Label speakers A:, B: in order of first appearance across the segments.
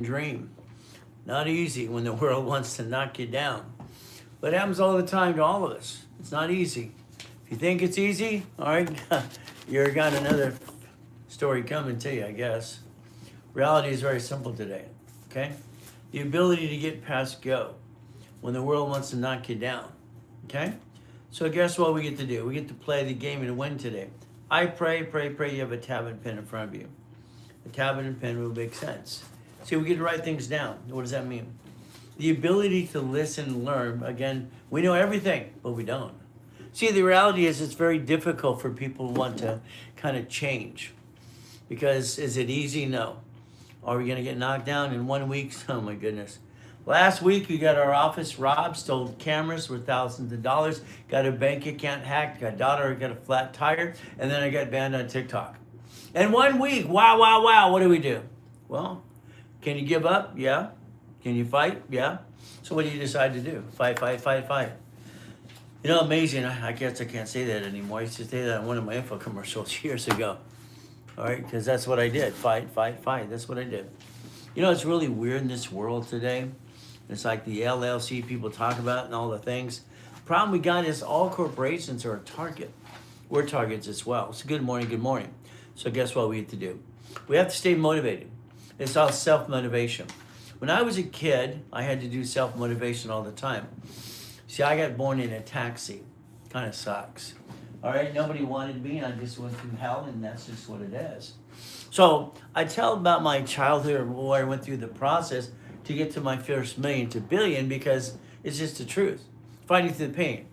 A: dream. Not easy when the world wants to knock you down. But it happens all the time to all of us. It's not easy. If you think it's easy, all right, you're got another story coming to you, I guess. Reality is very simple today, okay? The ability to get past go when the world wants to knock you down, okay? So guess what we get to do? We get to play the game and win today. I pray you have a tab and pen in front of you. A tab and pen will make sense. See, we get to write things down. What does that mean? The ability to listen and learn. Again, we know everything, but we don't. See, the reality is it's very difficult for people who want to kind of change. Because is it easy? No. Are we going to get knocked down in 1 week? Oh my goodness. Last week we got our office robbed, stole cameras worth thousands of dollars, got a bank account hacked, got a daughter, got a flat tire, and then I got banned on TikTok. In 1 week, wow, what do we do? Well, can you give up? Yeah. Can you fight? Yeah. So what do you decide to do? Fight. You know, amazing. I guess I can't say that anymore. I used to say that on one of my info commercials years ago. All right, because that's what I did. Fight. That's what I did. You know, it's really weird in this world today. It's like the LLC people talk about and all the things. The problem we got is all corporations are a target. We're targets as well. So good morning. So guess what we have to do? We have to stay motivated. It's all self-motivation. When I was a kid, I had to do self-motivation all the time. See, I got born in a taxi. Kind of sucks. All right, nobody wanted me, and I just went through hell, and that's just what it is. So I tell about my childhood, where I went through the process to get to my first million to billion, because it's just the truth. Fighting through the pain.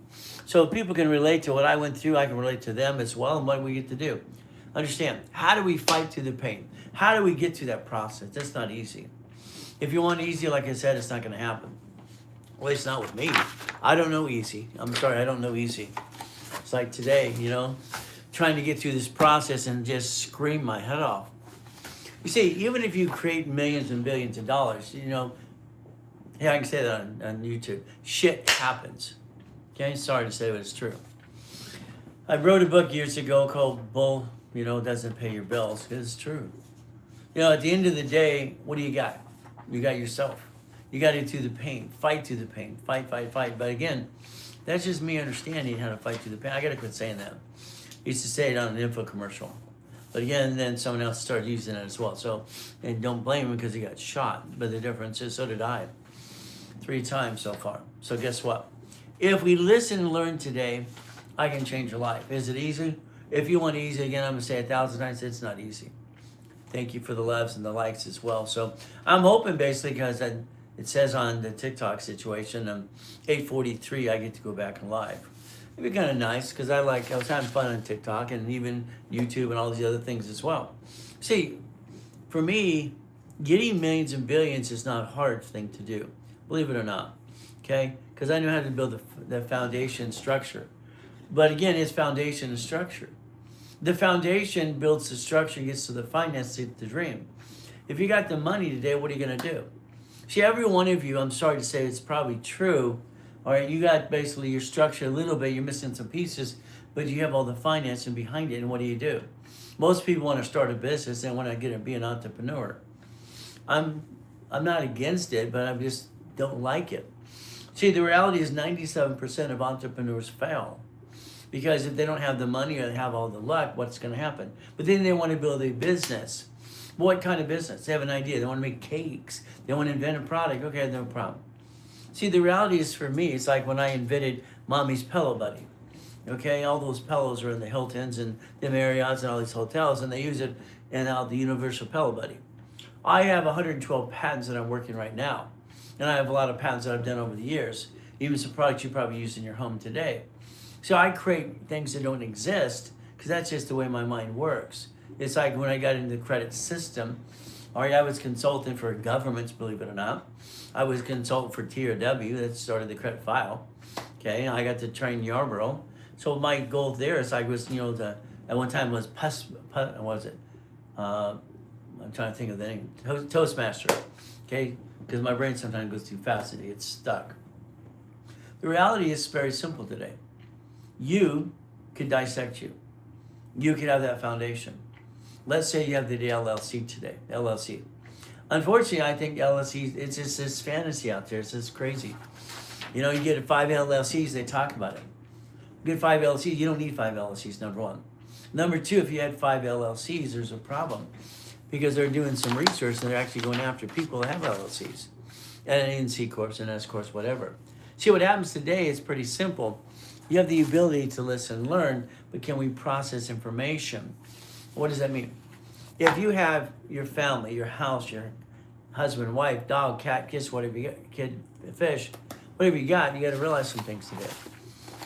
A: So people can relate to what I went through, I can relate to them as well, and what we get to do. Understand, how do we fight through the pain? How do we get through that process? That's not easy. If you want easy, like I said, it's not going to happen. Well, it's not with me. I don't know easy. I'm sorry, I don't know easy. It's like today, you know, trying to get through this process and just scream my head off. You see, even if you create millions and billions of dollars, you know, hey, I can say that on YouTube. Shit happens. Okay, sorry to say, but it's true. I wrote a book years ago called Bull, Doesn't Pay Your Bills. It's true. You know, at the end of the day, what do you got? You got yourself. You got to get through the pain. Fight through the pain. Fight. But again, that's just me understanding how to fight through the pain. I got to quit saying that. I used to say it on an info commercial. But again, then someone else started using it as well. So, and don't blame him because he got shot. But the difference is, so did I. 3 times so far. So guess what? If we listen and learn today, I can change your life. Is it easy? If you want easy, again, I'm going to say 1,000 times, it's not easy. Thank you for the loves and the likes as well. So I'm hoping basically because it says on the TikTok situation, 8:43, I get to go back and live. It'd be kind of nice because I was having fun on TikTok and even YouTube and all these other things as well. See, for me, getting millions and billions is not a hard thing to do, believe it or not, okay? Because I know how to build the foundation structure. But again, it's foundation and structure. The foundation builds the structure, gets to the finance, to the dream. If you got the money today, what are you going to do? See, every one of you, I'm sorry to say it's probably true, all right, you got basically your structure a little bit, you're missing some pieces, but you have all the financing behind it, and what do? Most people want to start a business and want to be an entrepreneur. I'm not against it, but I just don't like it. See, the reality is 97% of entrepreneurs fail. Because if they don't have the money or they have all the luck, what's going to happen? But then they want to build a business. What kind of business? They have an idea. They want to make cakes. They want to invent a product. Okay, no problem. See, the reality is for me, it's like when I invented Mommy's Pillow Buddy. Okay, all those pillows are in the Hiltons and the Marriotts and all these hotels, and they use it in the Universal Pillow Buddy. I have 112 patents that I'm working right now. And I have a lot of patents that I've done over the years. Even some products you probably use in your home today. So I create things that don't exist because that's just the way my mind works. It's like when I got into the credit system, I was consultant for governments, believe it or not. I was consultant for TRW that started the credit file. Okay, I got to train Yarborough. So my goal there is at one time was I'm trying to think of the name, Toastmaster. Okay, because my brain sometimes goes too fast and it gets stuck. The reality is very simple today. You could dissect you. You could have that foundation. Let's say you have the LLC today, LLC. Unfortunately, I think LLCs, it's just this fantasy out there. It's just crazy. You know, you get 5 LLCs, they talk about it. You get 5 LLCs, you don't need 5 LLCs, number one. Number two, if you had 5 LLCs, there's a problem because they're doing some research and they're actually going after people that have LLCs and C Corps and S Corps, whatever. See, what happens today is pretty simple. You have the ability to listen and learn, but can we process information? What does that mean? If you have your family, your house, your husband, wife, dog, cat, kiss, whatever you got, kid, fish, whatever you got to realize some things today.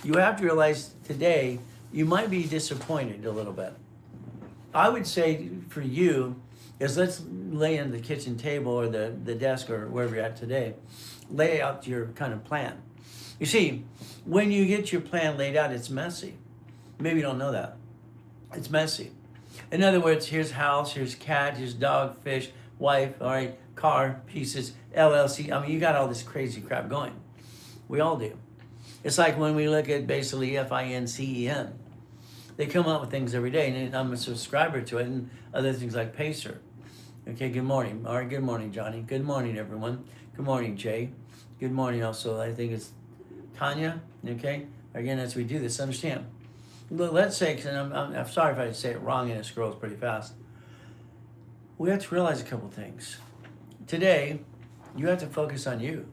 A: You have to realize today you might be disappointed a little bit. I would say for you is let's lay on the kitchen table or the desk or wherever you're at today, lay out your kind of plan. You see, when you get your plan laid out, it's messy. Maybe you don't know that. It's messy. In other words, here's house, here's cat, here's dog, fish, wife, all right, car, pieces, LLC. I mean, you got all this crazy crap going. We all do. It's like when we look at basically FINCEN. They come up with things every day, and I'm a subscriber to it, and other things like Pacer. Okay, good morning. All right, good morning, Johnny. Good morning, everyone. Good morning, Jay. Good morning also, I think it's Tanya. Okay, again, as we do this, understand. Let's say, and I'm sorry if I say it wrong and it scrolls pretty fast. We have to realize a couple things. Today, you have to focus on you.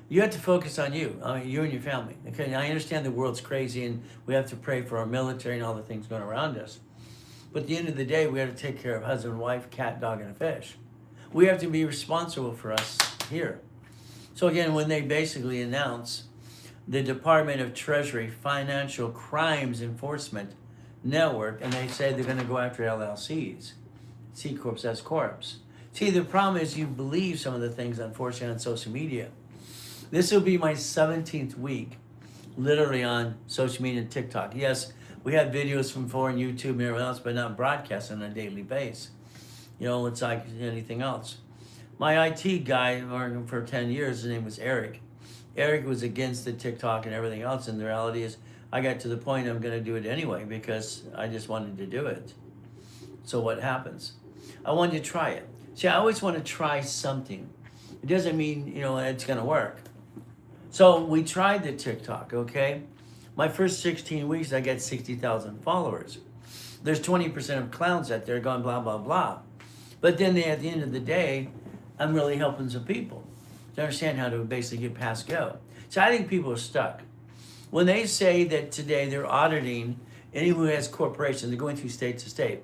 A: You have to focus on you. I mean, you and your family. Okay, now I understand the world's crazy and we have to pray for our military and all the things going around us. But at the end of the day, we have to take care of husband, wife, cat, dog, and a fish. We have to be responsible for us here. So again, when they basically announce the Department of Treasury Financial Crimes Enforcement Network, and they say they're going to go after LLCs, C Corps, S Corps. See, the problem is you believe some of the things, unfortunately, on social media. This will be my 17th week, literally on social media and TikTok. Yes, we have videos from foreign YouTube and everything else, but not broadcast on a daily basis. You know, it's like anything else. My IT guy, working for 10 years, his name was Eric. Eric was against the TikTok and everything else, and the reality is I got to the point I'm going to do it anyway because I just wanted to do it. So what happens? I wanted to try it. See, I always want to try something. It doesn't mean, you know, it's going to work. So we tried the TikTok, okay? My first 16 weeks, I got 60,000 followers. There's 20% of clowns out there going blah, blah, blah. But then at the end of the day, I'm really helping some people to understand how to basically get past go. So I think people are stuck. When they say that today they're auditing anyone who has corporations, they're going through state to state.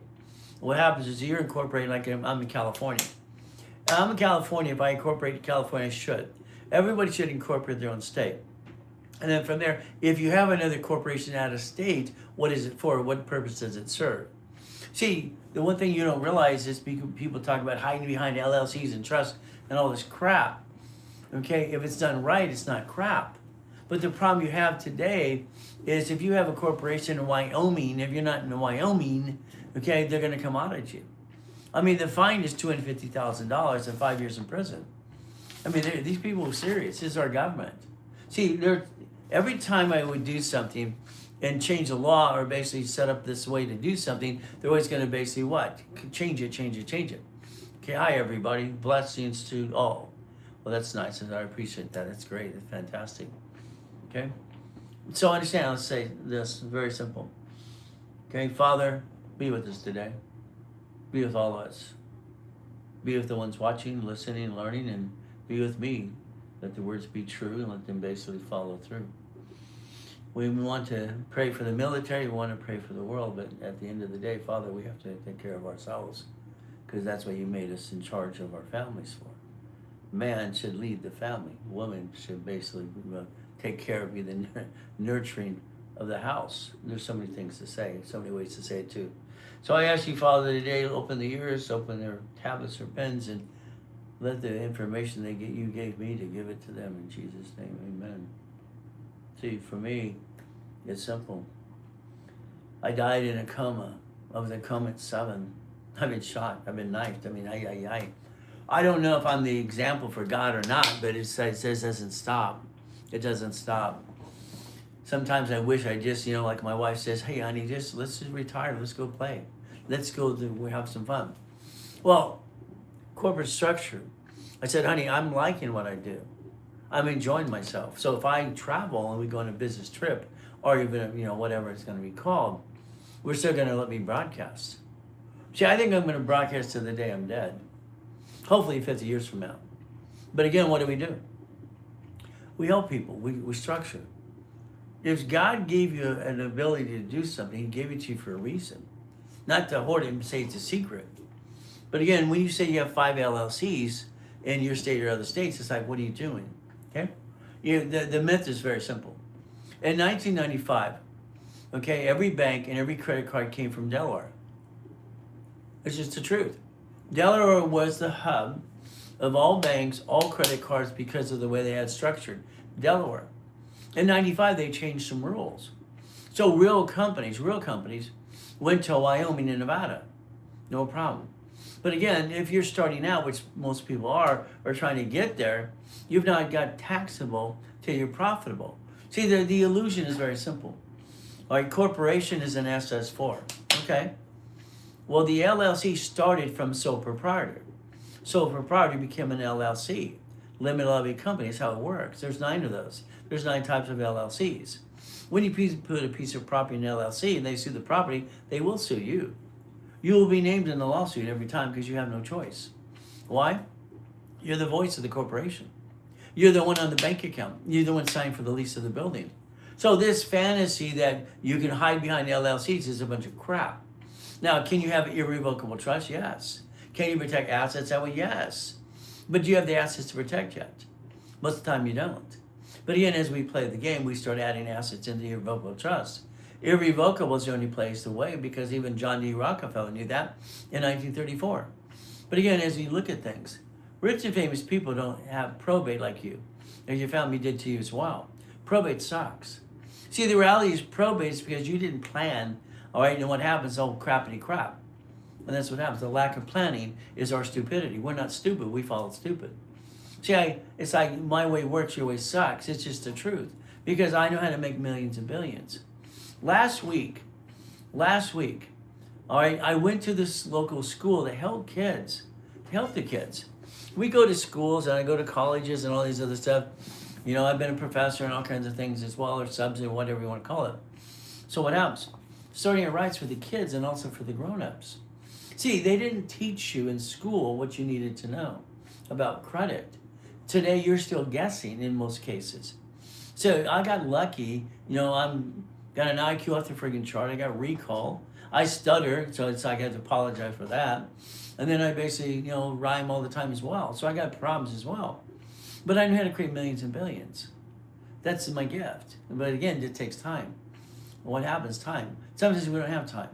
A: What happens is you're incorporated, like I'm in California. I'm in California. If I incorporate in California, I should. Everybody should incorporate their own state. And then from there, if you have another corporation out of state, what is it for? What purpose does it serve? See, the one thing you don't realize is people talk about hiding behind LLCs and trusts and all this crap. Okay, if it's done right, it's not crap. But the problem you have today is if you have a corporation in Wyoming, if you're not in Wyoming, okay, they're going to come audit you. I mean, the fine is $250,000 and 5 years in prison. I mean, these people are serious. This is our government. See, every time I would do something and change the law or basically set up this way to do something, they're always going to basically what? Change it. Okay, hi everybody. Blessings to all. Well, that's nice. I appreciate that. That's great. It's fantastic. Okay? So understand, let's say this, very simple. Okay, Father, be with us today. Be with all of us. Be with the ones watching, listening, learning, and be with me. Let the words be true and let them basically follow through. We want to pray for the military, we want to pray for the world, but at the end of the day, Father, we have to take care of ourselves because that's what you made us in charge of our families for. Man should lead the family. Woman should basically take care of, be the nurturing of the house. There's so many things to say, so many ways to say it too. So I ask you, Father, today, open the ears, open their tablets or pens, and let the information you gave me to give it to them in Jesus' name. Amen. See, for me, it's simple. I died in a coma. I was in a coma at 7. I've been shot. I've been knifed. I mean, I don't know if I'm the example for God or not, but it says it doesn't stop. It doesn't stop. Sometimes I wish I just, like my wife says, hey, honey, let's just retire. Let's go play. Let's go, we have some fun. Well, corporate structure. I said, honey, I'm liking what I do. I'm enjoying myself. So if I travel and we go on a business trip, or even, whatever it's going to be called, we're still going to let me broadcast. See, I think I'm going to broadcast to the day I'm dead. Hopefully 50 years from now. But again, what do? We help people. We structure. If God gave you an ability to do something, he gave it to you for a reason. Not to hoard it and say it's a secret. But again, when you say you have 5 LLCs in your state or other states, it's like, what are you doing? Okay? The myth is very simple. In 1995, okay, every bank and every credit card came from Delaware. It's just the truth. Delaware was the hub of all banks, all credit cards, because of the way they had structured Delaware. In 95, they changed some rules. So real companies went to Wyoming and Nevada. No problem. But again, if you're starting out, which most people are, or trying to get there, you've not got taxable till you're profitable. See, the illusion is very simple. All right, corporation is an SS4. Okay. Well, the LLC started from sole proprietor. Sole proprietor became an LLC. Limited liability company is how it works. There's 9 of those. There's 9 types of LLCs. When you put a piece of property in an LLC and they sue the property, they will sue you. You will be named in the lawsuit every time because you have no choice. Why? You're the voice of the corporation. You're the one on the bank account. You're the one signing for the lease of the building. So this fantasy that you can hide behind LLCs is a bunch of crap. Now, can you have irrevocable trust? Yes. Can you protect assets that way? Yes. But do you have the assets to protect yet? Most of the time you don't. But again, as we play the game, we start adding assets into irrevocable trust. Irrevocable is the only place to wait because even John D. Rockefeller knew that in 1934. But again, as you look at things, rich and famous people don't have probate like you. And your family did to you as well. Probate sucks. See, the reality is probate is because you didn't plan, all right, and what happens, oh, crappity crap. And that's what happens. The lack of planning is our stupidity. We're not stupid, we follow stupid. See, it's like my way works, your way sucks. It's just the truth. Because I know how to make millions and billions. Last week, all right, I went to this local school to help the kids. We go to schools and I go to colleges and all these other stuff. I've been a professor and all kinds of things as well, or subs or whatever you want to call it. So what happens? Starting at rights for the kids and also for the grown-ups. See, they didn't teach you in school what you needed to know about credit. Today, you're still guessing in most cases. So I got lucky. I'm got an IQ off the friggin' chart. I got recall. I stutter, so it's like I have to apologize for that. And then I basically, rhyme all the time as well. So I got problems as well. But I know how to create millions and billions. That's my gift. But again, it takes time. What happens? Time. Sometimes we don't have time.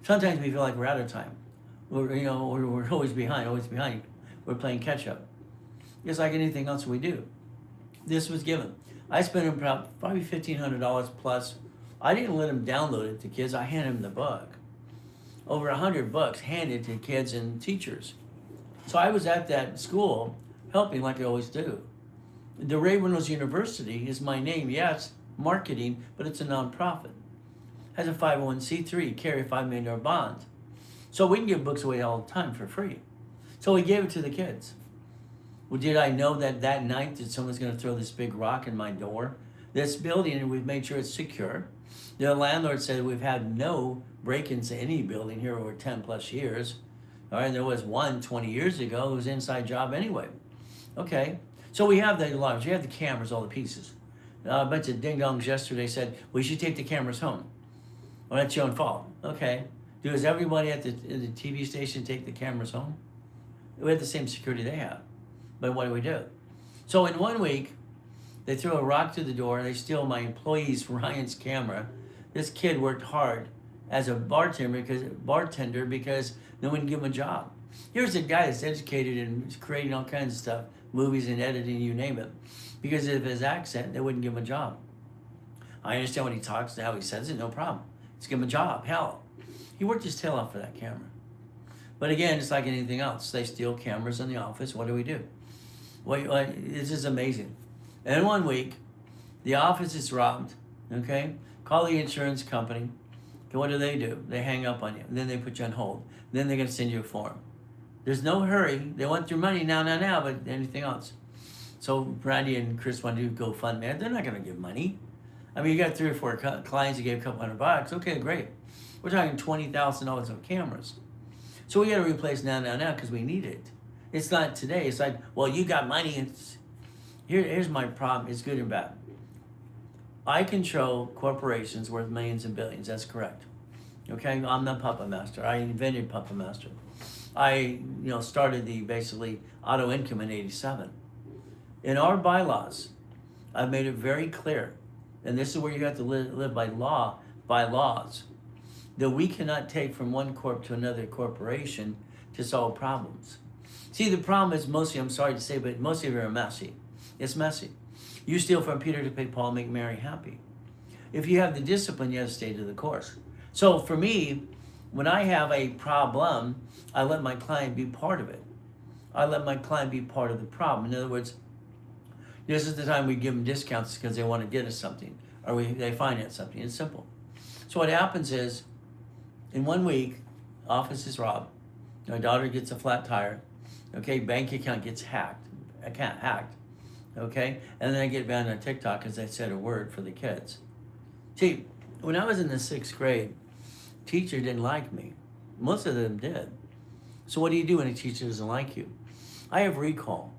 A: Sometimes we feel like we're out of time. We're always behind. We're playing catch up. Just like anything else we do. This was given. I spent about probably $1,500 plus. I didn't let them download it to kids. I handed them the book. Over $100 handed to kids and teachers. So I was at that school helping like I always do. The Ray Reynolds University is my name. Yes, marketing, but it's a nonprofit. Has a 501c3, carry a $5 million bond. So we can give books away all the time for free. So we gave it to the kids. Well, did I know that night that someone's going to throw this big rock in my door? This building, and we've made sure it's secure. The landlord said we've had no break-ins to any building here over 10 plus years. All right, there was one 20 years ago. It was an inside job anyway. Okay, so we have the alarms. We have the cameras, all the pieces. A bunch of ding-dongs yesterday said, we should take the cameras home. Well, that's your own fault. Okay. Does everybody at the TV station take the cameras home? We have the same security they have. But what do? So in 1 week, they throw a rock to the door. They steal my employee's Ryan's camera. This kid worked hard as a bartender because no one gave him a job. Here's a guy that's educated and creating all kinds of stuff, movies and editing, you name it. Because of his accent, they wouldn't give him a job. I understand when he talks, how he says it, no problem. Let's give him a job, hell. He worked his tail off for that camera. But again, it's like anything else. They steal cameras in the office. What do? Well, this is amazing. In 1 week, the office is robbed, okay? Call the insurance company. Okay, what do? They hang up on you. Then they put you on hold. Then they're going to send you a form. There's no hurry. They want your money now, but anything else. So Brandy and Chris want to do GoFundMe. They're not going to give money. I mean, you got 3 or 4 clients you gave a couple $100. Okay, great. We're talking $20,000 of cameras. So we got to replace now because we need it. It's not today. It's like, well, you got money. Here's my problem. It's good and bad. I control corporations worth millions and billions. That's correct. Okay, I'm the puppet master. I invented puppet master. I started the basically auto income in '87. In our bylaws, I've made it very clear, and this is where you have to live by laws, that we cannot take from one corp to another corporation to solve problems. See, the problem is mostly, I'm sorry to say, but most of you are messy. It's messy. You steal from Peter to pay Paul, make Mary happy. If you have the discipline, you have to stay to the course. So for me, when I have a problem, I let my client be part of it. I let my client be part of the problem. In other words, this is the time we give them discounts because they want to get us something, or they finance something. It's simple. So what happens is, in 1 week, office is robbed. My daughter gets a flat tire. Okay, bank account gets hacked. Okay, and then I get banned on TikTok because I said a word for the kids. See, when I was in the 6th grade, teacher didn't like me. Most of them did. So what do you do when a teacher doesn't like you? I have recall.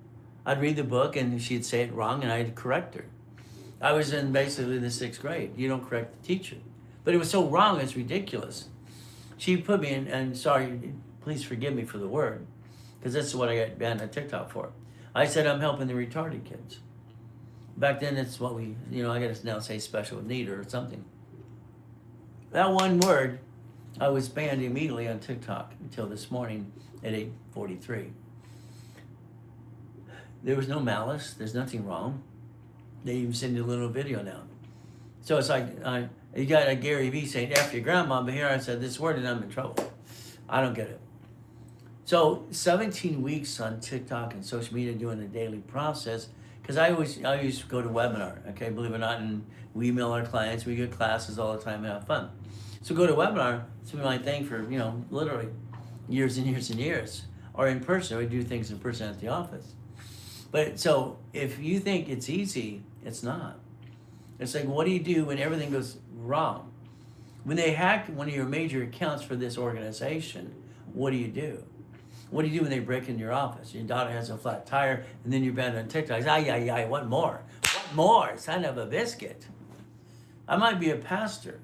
A: I'd read the book and she'd say it wrong and I'd correct her. I was in basically the 6th grade. You don't correct the teacher. But it was so wrong, it's ridiculous. She put me in, and sorry, please forgive me for the word, because this is what I got banned on TikTok for. I said I'm helping the retarded kids. Back then, it's what I got to now say special need or something. That one word, I was banned immediately on TikTok until this morning at 8:43. There was no malice. There's nothing wrong. They even send you a little video now. So it's like, you got a Gary Vee saying, F your grandma, but here I said this word and I'm in trouble. I don't get it. So 17 weeks on TikTok and social media doing a daily process, because I used to go to webinar, okay, believe it or not, and we email our clients, we get classes all the time and have fun. So go to webinar, it's been my thing for, literally years and years and years. Or in person, we do things in person at the office. But so if you think it's easy, it's not. It's like, what do you do when everything goes wrong? When they hack one of your major accounts for this organization, what do you do? What do you do when they break into your office? Your daughter has a flat tire, and then you're banned on TikTok. What more? What more? Son of a biscuit. I might be a pastor,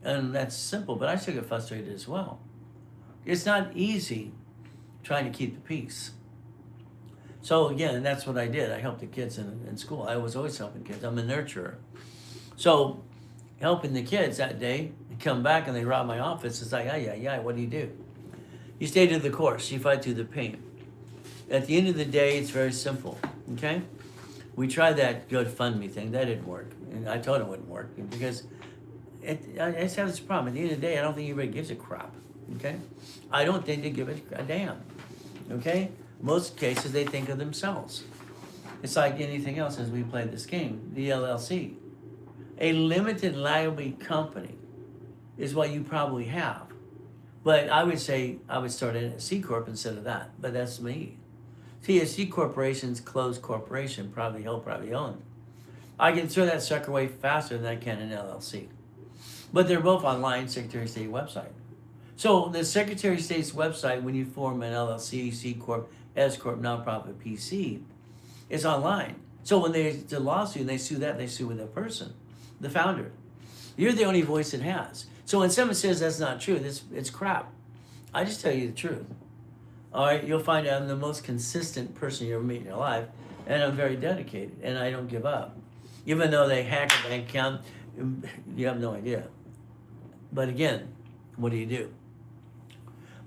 A: and that's simple, but I still get frustrated as well. It's not easy trying to keep the peace. So again, that's what I did. I helped the kids in school. I was always helping kids. I'm a nurturer. So helping the kids that day, they come back and they rob my office. It's like, what do you do? You stay to the course. You fight through the pain. At the end of the day, it's very simple, okay? We tried that GoFundMe thing. That didn't work. And I told it wouldn't work because I just have this problem. At the end of the day, I don't think anybody gives a crap, okay? I don't think they give a damn, okay? Most cases, they think of themselves. It's like anything else as we play this game, the LLC. A limited liability company is what you probably have. But I would say I would start a C Corp instead of that. But that's me. See, a C Corporation's closed corporation, privately held, privately owned. I can throw that sucker away faster than I can an LLC. But they're both online, Secretary of State website. So the Secretary of State's website, when you form an LLC, C Corp, S Corp, nonprofit, PC, is online. So when there's a lawsuit and they sue with the person, the founder. You're the only voice it has. So when someone says that's not true, it's crap. I just tell you the truth. All right, you'll find out I'm the most consistent person you'll ever meet in your life, and I'm very dedicated, and I don't give up. Even though they hack a bank account, you have no idea. But again, what do?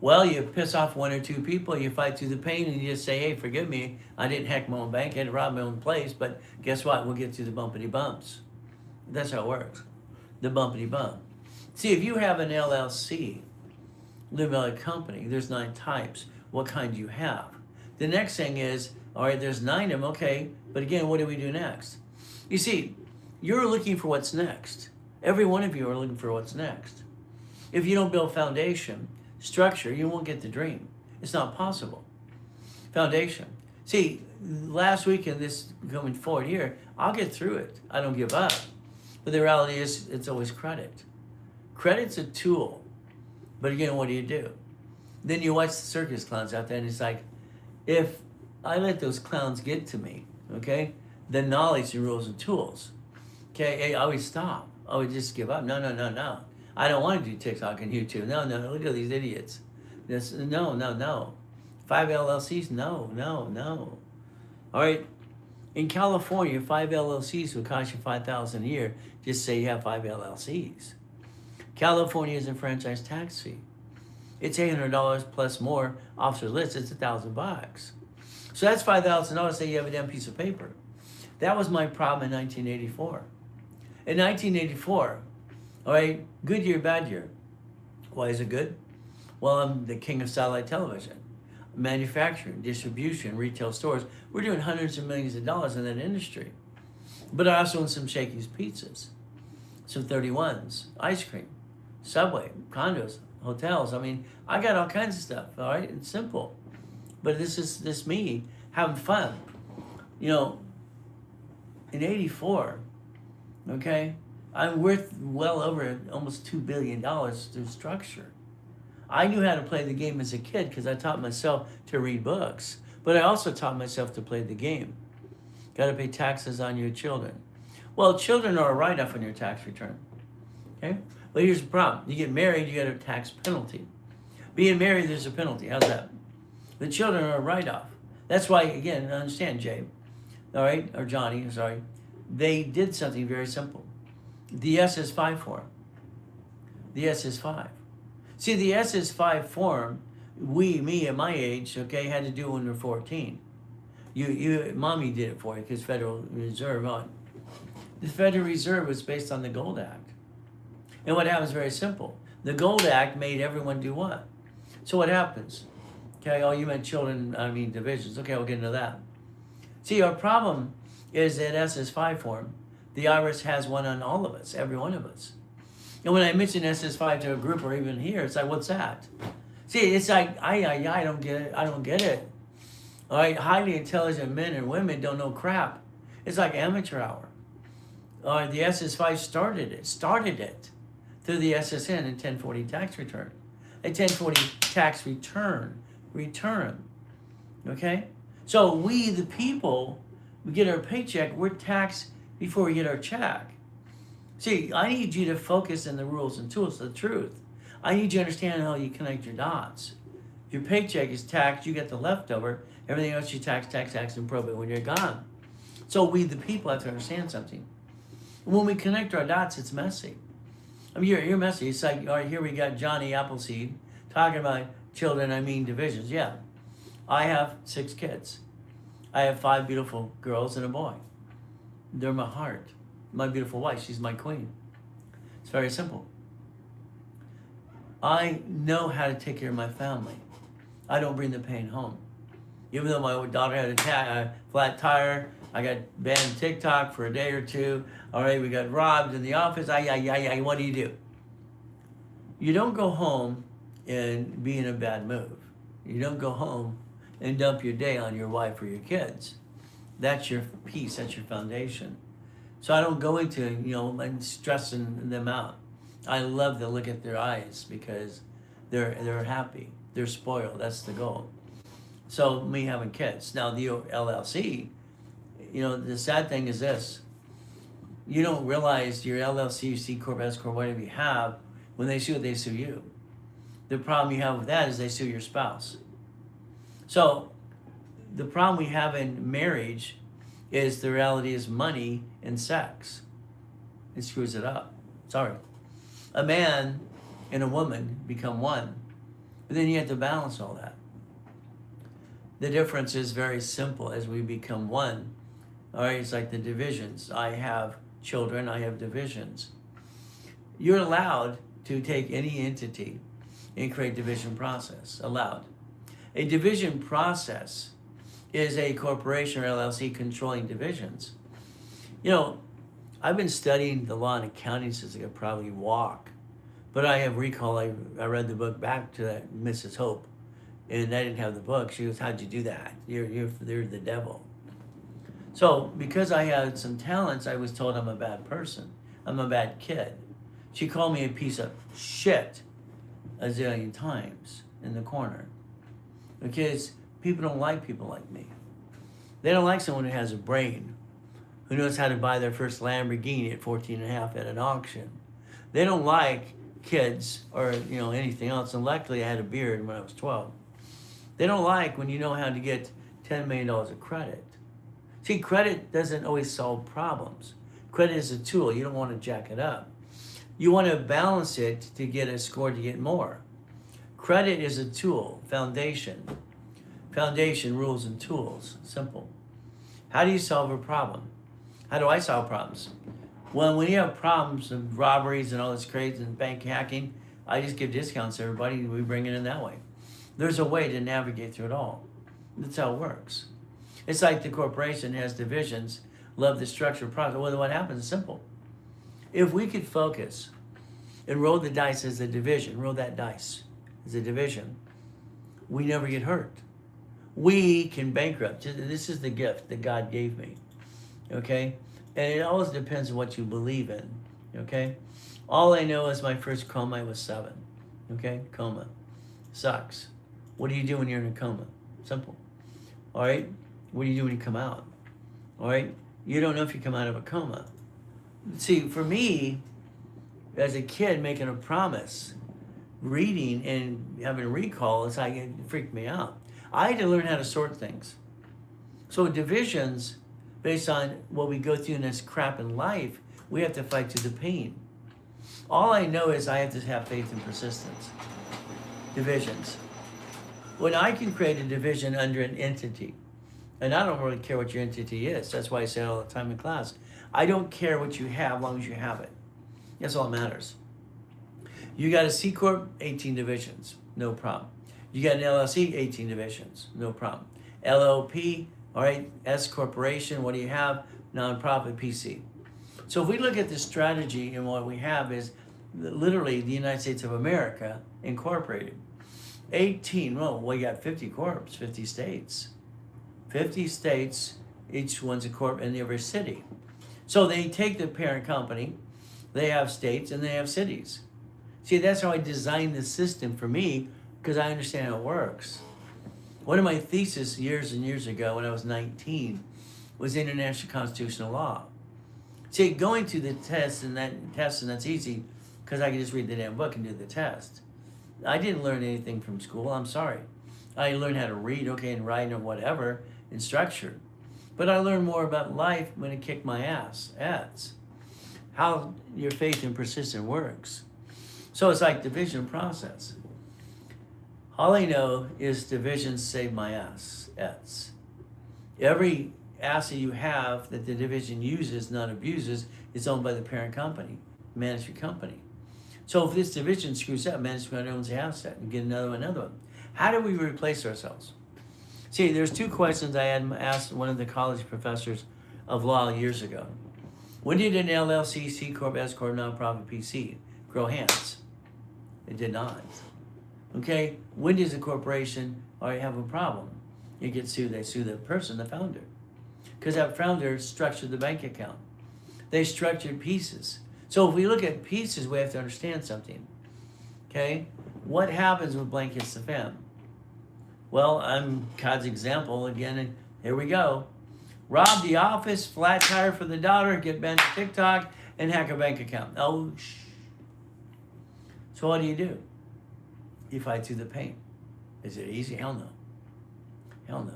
A: Well, you piss off 1 or 2 people, you fight through the pain, and you just say, hey, forgive me, I didn't hack my own bank, I didn't rob my own place, but guess what? We'll get through the bumpity bumps. That's how it works, the bumpity bump. See, if you have an LLC, limited company, there's 9 types. What kind do you have? The next thing is, all right, there's 9 of them, okay, but again, what do we do next? You see, you're looking for what's next. Every one of you are looking for what's next. If you don't build foundation, structure, you won't get the dream. It's not possible. Foundation. See, last week and this coming forward here, I'll get through it. I don't give up. But the reality is, it's always credit. Credit's a tool. But again, what do? Then you watch the circus clowns out there, and it's like, if I let those clowns get to me, okay, the knowledge, the rules, and tools, okay, I would stop. I would just give up. No. I don't want to do TikTok and YouTube. No. Look at these idiots. No. 5 LLCs? No. All right. In California, 5 LLCs will cost you $5,000 a year. Just say you have 5 LLCs. California is a franchise tax fee. It's $800 plus more off the list. It's $1,000. So that's $5,000. Say you have a damn piece of paper. That was my problem in 1984. In 1984, all right, good year, bad year. Why is it good? Well, I'm the king of satellite television. Manufacturing, distribution, retail stores. We're doing hundreds of millions of dollars in that industry. But I also own some Shakey's pizzas, some 31s, ice cream, Subway, condos, hotels. I mean, I got all kinds of stuff, all right? It's simple. But this is me having fun. You know, in 84, okay, I'm worth well over almost $2 billion through structure. I knew how to play the game as a kid because I taught myself to read books. But I also taught myself to play the game. Got to pay taxes on your children. Well, children are a write-off on your tax return. Okay? But here's the problem. You get married, you get a tax penalty. Being married, there's a penalty. How's that? The children are a write-off. That's why, again, understand, Jay, all right, or Johnny, sorry, they did something very simple. The SS5 form. The SS5. See, the SS5 form, me at my age, okay, had to do when we were 14. Mommy did it for you because Federal Reserve on. The Federal Reserve was based on the Gold Act. And what happens is very simple. The Gold Act made everyone do what? So what happens? Okay, oh, you meant children, divisions. Okay, we'll get into that. See, our problem is that SS5 form, the IRS has one on all of us, every one of us. And when I mention SS5 to a group or even here, it's like, what's that? See, it's like, I don't get it. I don't get it. All right, highly intelligent men and women don't know crap. It's like amateur hour. All right, the SS5 started it through the SSN and 1040 tax return. A 1040 tax return. Okay? So we, the people, we get our paycheck, we're taxed before we get our check. See, I need you to focus on the rules and tools, the truth. I need you to understand how you connect your dots. Your paycheck is taxed, you get the leftover, everything else you tax, and probate when you're gone. So we, the people, have to understand something. When we connect our dots, it's messy. You're messy. It's like, all right, here we got Johnny Appleseed talking about children, divisions. Yeah, I have 6 kids. I have 5 beautiful girls and a boy. They're my heart. My beautiful wife, she's my queen. It's very simple. I know how to take care of my family. I don't bring the pain home. Even though my daughter had a flat tire, I got banned TikTok for a day or two. All right, we got robbed in the office. What do? You don't go home and be in a bad mood. You don't go home and dump your day on your wife or your kids. That's your peace. That's your foundation. So I don't go into, and stressing them out. I love to look at their eyes because they're happy. They're spoiled. That's the goal. So me having kids. Now the LLC, the sad thing is this. You don't realize your LLC, C Corp, S Corp, whatever you have, when they sue you. The problem you have with that is they sue your spouse. So the problem we have in marriage is the reality is money and sex. It screws it up. Sorry. A man and a woman become one, but then you have to balance all that. The difference is very simple as we become one. All right, it's like the divisions. I have children, I have divisions. You're allowed to take any entity and create division process. Allowed. A division process is a corporation or LLC controlling divisions. I've been studying the law and accounting since I could probably walk. But I have recall, I read the book back to that Mrs. Hope, And I didn't have the book. She goes, how'd you do that? You're the devil. So because I had some talents, I was told I'm a bad person. I'm a bad kid. She called me a piece of shit a zillion times in the corner. Because people don't like people like me. They don't like someone who has a brain, who knows how to buy their first Lamborghini at 14 and a half at an auction. They don't like kids or anything else. And luckily I had a beard when I was 12. They don't like when you know how to get $10 million of credit. See, credit doesn't always solve problems. Credit is a tool. You don't want to jack it up. You want to balance it to get a score to get more. Credit is a tool, foundation. Foundation, rules, and tools. Simple. How do you solve a problem? How do I solve problems? Well, when you have problems of robberies and all this crazy and bank hacking, I just give discounts to everybody and we bring it in that way. There's a way to navigate through it all. That's how it works. It's like the corporation has divisions, love the structure of process. Well, what happens is simple. If we could focus and roll the dice as a division, roll that dice as a division, we never get hurt. We can bankrupt. This is the gift that God gave me, okay? And it always depends on what you believe in, okay? All I know is my first coma, I was 7, okay? Coma. Sucks. What do you do when you're in a coma? Simple. All right? What do you do when you come out? All right? You don't know if you come out of a coma. See, for me, as a kid making a promise, reading and having a recall, it freaked me out. I had to learn how to sort things. So divisions, based on what we go through in this crap in life, we have to fight through the pain. All I know is I have to have faith and persistence. Divisions. When I can create a division under an entity, and I don't really care what your entity is. That's why I say it all the time in class. I don't care what you have as long as you have it. That's all that matters. You got a C Corp, 18 divisions, no problem. You got an LLC, 18 divisions, no problem. LLP, all right, S Corporation, what do you have? Nonprofit, PC. So if we look at the strategy and what we have is literally the United States of America Incorporated. 18, well, we got 50 corps, 50 states. 50 states, each one's a corp in every city. So they take the parent company, they have states, and they have cities. See, that's how I designed the system for me, because I understand how it works. One of my theses years and years ago when I was 19 was international constitutional law. See, going to the test and that's easy because I can just read the damn book and do the test. I didn't learn anything from school, I'm sorry. I learned how to read, okay, and write and whatever, and structure. But I learned more about life when it kicked my ass. How your faith and persistence works. So it's like division process. All I know is divisions save my ass. Every asset you have that the division uses, not abuses, is owned by the parent company, management company. So if this division screws up, management owns the asset and get another one. How do we replace ourselves? See, there's 2 questions I had asked one of the college professors of law years ago. When did an LLC, C Corp, S Corp, nonprofit, PC grow hands? It did not. Okay, when does a corporation have a problem? You get sued, they sue the person, the founder. Because that founder structured the bank account. They structured pieces. So if we look at pieces, we have to understand something. Okay, what happens when blank hits the fan? Well, I'm God's example again, and here we go. Rob the office, flat tire for the daughter, get banned on TikTok, and hack a bank account. Oh, shh. So what do? You fight through the pain. Is it easy? Hell no. Hell no.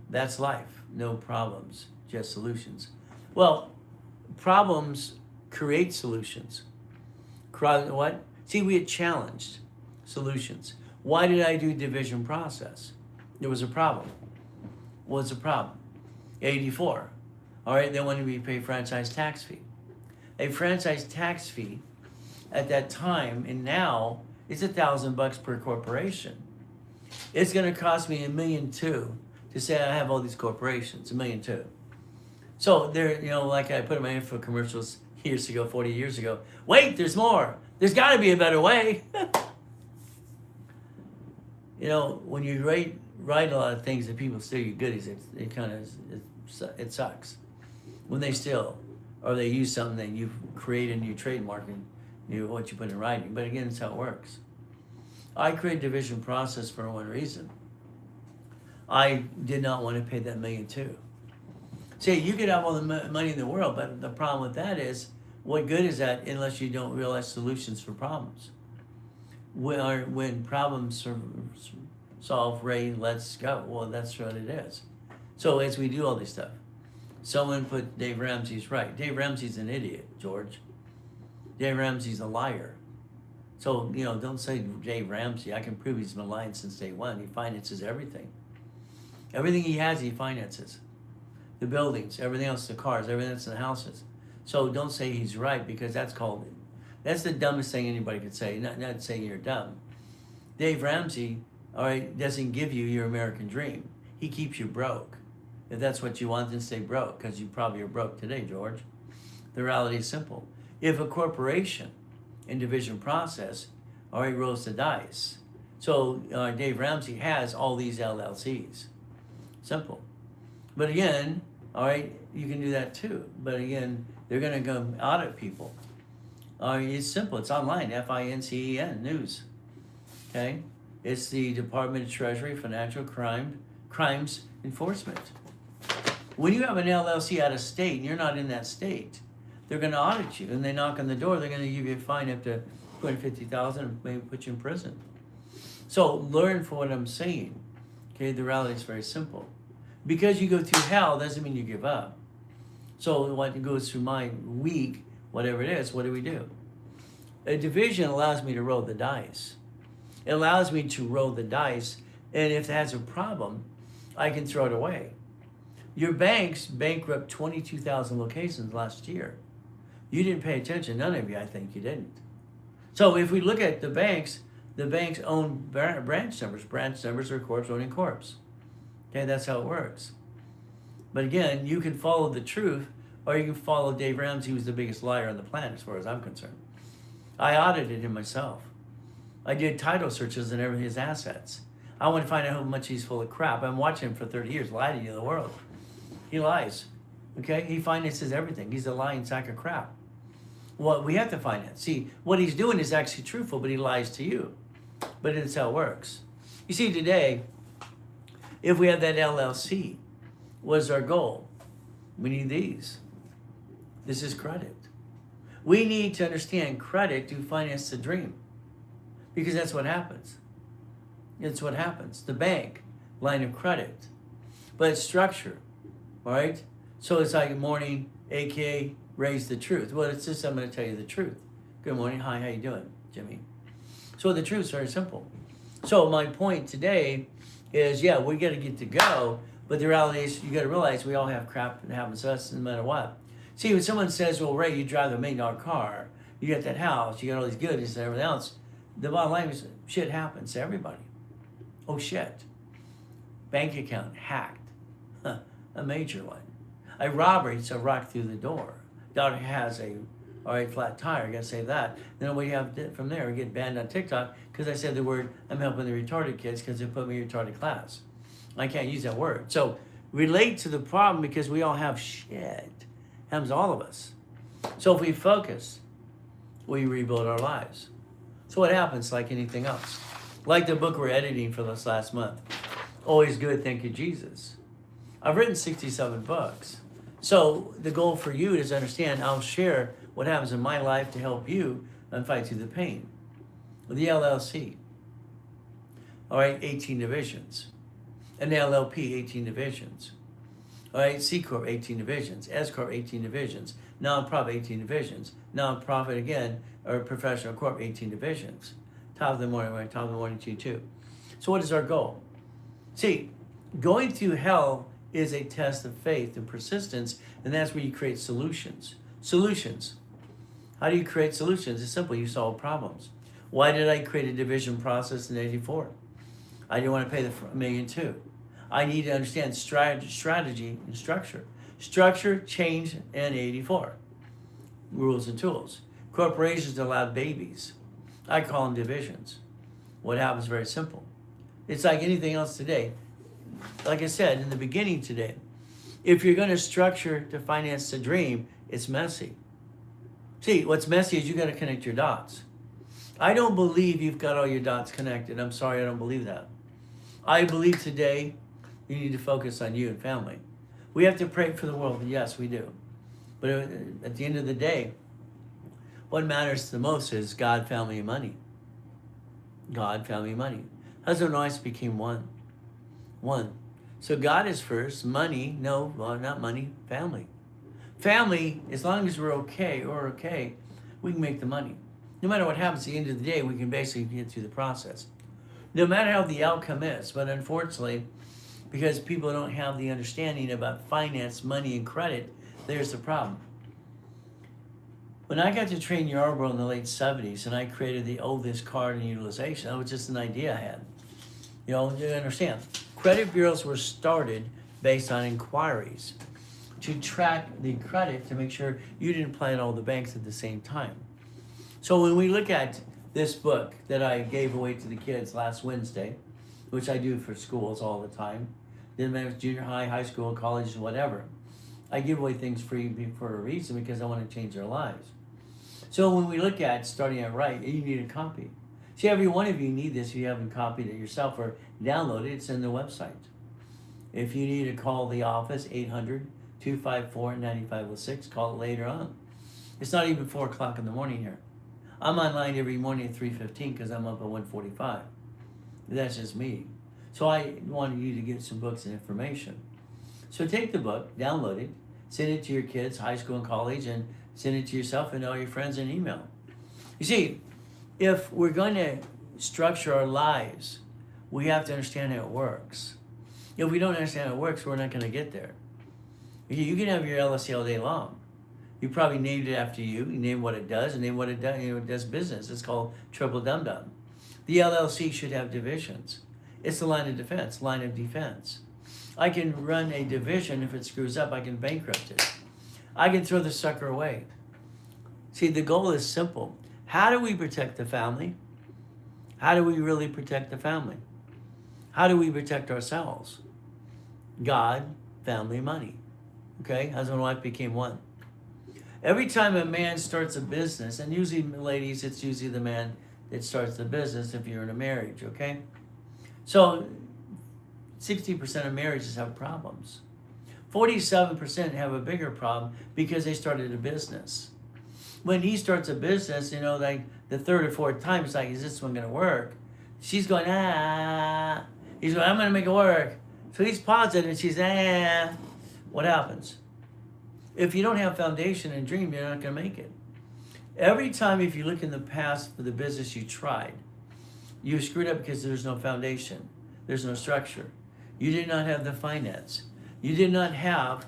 A: That's life. No problems, just solutions. Well, problems create solutions. What? See, we had challenged solutions. Why did I do division process? There was a problem. What's the problem? 84. All right, they wanted me to pay franchise tax fee. A franchise tax fee at that time and now is $1,000 per corporation. It's going to cost me $1.2 million to say I have all these corporations, $1.2 million. So there, like I put in my info commercials years ago, 40 years ago. Wait, there's more. There's got to be a better way. when you write a lot of things that people steal your goodies, it sucks. When they steal or they use something that you've created a new trademark and what you put in writing. But again, it's how it works. I created division process for one reason. I did not want to pay that $1.2 million. See, you could have all the money in the world, but the problem with that is, what good is that unless you don't realize solutions for problems? When problems are solved, ready, let's go. Well, that's what it is. So as we do all this stuff, someone put Dave Ramsey's right. Dave Ramsey's an idiot, George. Dave Ramsey's a liar. So, don't say Dave Ramsey. I can prove he's been lying since day one. He finances everything. Everything he has, he finances. The buildings, everything else, the cars, everything else in the houses. So don't say he's right, because that's the dumbest thing anybody could say. Not saying you're dumb. Dave Ramsey, all right, doesn't give you your American dream. He keeps you broke. If that's what you want, then stay broke, because you probably are broke today, George. The reality is simple. If a corporation in division process, all right, rolls the dice. So Dave Ramsey has all these LLCs. Simple. But again, all right, you can do that too. But again, they're going to go audit people. It's simple. It's online. FINCEN news. Okay, it's the Department of Treasury Financial Crimes Enforcement. When you have an LLC out of state and you're not in that state, they're going to audit you, and they knock on the door. They're going to give you a fine up to $250,000 and maybe put you in prison. So learn from what I'm saying. Okay, the reality is very simple. Because you go through hell doesn't mean you give up. So what goes through my week, whatever it is, what do? A division allows me to roll the dice. It allows me to roll the dice, and if it has a problem, I can throw it away. Your banks bankrupt 22,000 locations last year. You didn't pay attention. None of you, I think you didn't. So if we look at the banks own branch numbers. Branch numbers are corps owning corps. Okay, that's how it works. But again, you can follow the truth, or you can follow Dave Ramsey, who's the biggest liar on the planet as far as I'm concerned. I audited him myself. I did title searches on every his assets. I want to find out how much he's full of crap. I'm watching him for 30 years, lie to you, the world. He lies. Okay, he finances everything. He's a lying sack of crap. Well, we have to finance. See, what he's doing is actually truthful, but he lies to you. But it's how it works. You see, today, if we have that LLC, what's our goal? We need these. This is credit. We need to understand credit to finance the dream, because that's what happens. It's what happens. The bank, line of credit. But it's structure, all right? So it's like morning, AKA, raise the truth. Well, it's just, I'm going to tell you the truth. Good morning. Hi, how you doing, Jimmy? So the truth is very simple. So my point today is, yeah, we got to get to go, but the reality is you got to realize we all have crap that happens to us no matter what. See, when someone says, well, Ray, you drive a $1 million car, you got that house, you got all these goodies and everything else, the bottom line is shit happens to everybody. Oh, shit. Bank account hacked. A major one. A robbery, it's a rock through the door. Daughter has a flat tire, I gotta say that. Then what you have from there, we get banned on TikTok because I said the word, I'm helping the retarded kids because they put me in retarded class. I can't use that word. So relate to the problem, because we all have shit. Happens to all of us. So if we focus, we rebuild our lives. So what happens, like anything else? Like the book we're editing for this last month. Always good, thank you, Jesus. I've written 67 books. So the goal for you is to understand, I'll share what happens in my life to help you and fight through the pain. The LLC, all right, 18 divisions. An LLP, 18 divisions. All right, C Corp, 18 divisions. S Corp, 18 divisions. Non-profit, 18 divisions. Non-profit again, or professional corp, 18 divisions. Top of the morning, right? Top of the morning to you too. So what is our goal? See, going through hell is a test of faith and persistence, and that's where you create solutions. Solutions. How do you create solutions? It's simple. You solve problems. Why did I create a division process in '84? I didn't want to pay the $1.2 million. I need to understand strategy and structure. Structure, change, and 84. Rules and tools. Corporations allow babies. I call them divisions. What happens is very simple. It's like anything else today. Like I said in the beginning today, if you're going to structure to finance the dream, it's messy. See, what's messy is you got to connect your dots. I don't believe you've got all your dots connected. I'm sorry, I don't believe that. I believe today you need to focus on you and family. We have to pray for the world. Yes, we do. But at the end of the day, what matters the most is God, family, and money. God, family, and money. Husband and wife became one. One. So God is first. Money, no, well, not money, family. Family, as long as we're okay, we can make the money. No matter what happens at the end of the day, we can basically get through the process. No matter how the outcome is. But unfortunately, because people don't have the understanding about finance, money, and credit, there's the problem. When I got to train Yarborough in the late 70s and I created the oldest card in utilization, that was just an idea I had. You understand. Credit bureaus were started based on inquiries to track the credit to make sure you didn't play at all the banks at the same time. So when we look at this book that I gave away to the kids last Wednesday, which I do for schools all the time, didn't matter if it's junior high, high school, college, whatever. I give away things free for a reason because I want to change their lives. So when we look at starting out right, you need a copy. See, every one of you need this if you haven't copied it yourself or downloaded it. It's in the website. If you need to call the office, 800-254-9506, call it later on. It's not even 4 o'clock in the morning here. I'm online every morning at 3:15 because I'm up at 1:45. That's just me. So I wanted you to get some books and information. So take the book, download it, send it to your kids, high school and college, and send it to yourself and all your friends in email. You see, if we're going to structure our lives, we have to understand how it works. If we don't understand how it works, we're not going to get there. You can have your LLC all day long. You probably named it after you. You name what it does and name what it does. It does business. It's called Triple Dum Dum. The LLC should have divisions. It's the line of defense, I can run a division. If it screws up, I can bankrupt it. I can throw the sucker away. See, the goal is simple. How do we protect the family? How do we really protect the family? How do we protect ourselves? God, family, money. Okay? Husband and wife became one. Every time a man starts a business, and usually, ladies, it's usually the man that starts the business if you're in a marriage, okay? So 60% of marriages have problems. 47% have a bigger problem because they started a business. When he starts a business, like the third or fourth time, it's like, is this one going to work? She's going, ah. He's going, I'm going to make it work. So he's positive and she's, ah. What happens? If you don't have foundation and dream, you're not going to make it. Every time, if you look in the past for the business you tried, you screwed up because there's no foundation. There's no structure. You did not have the finance. You did not have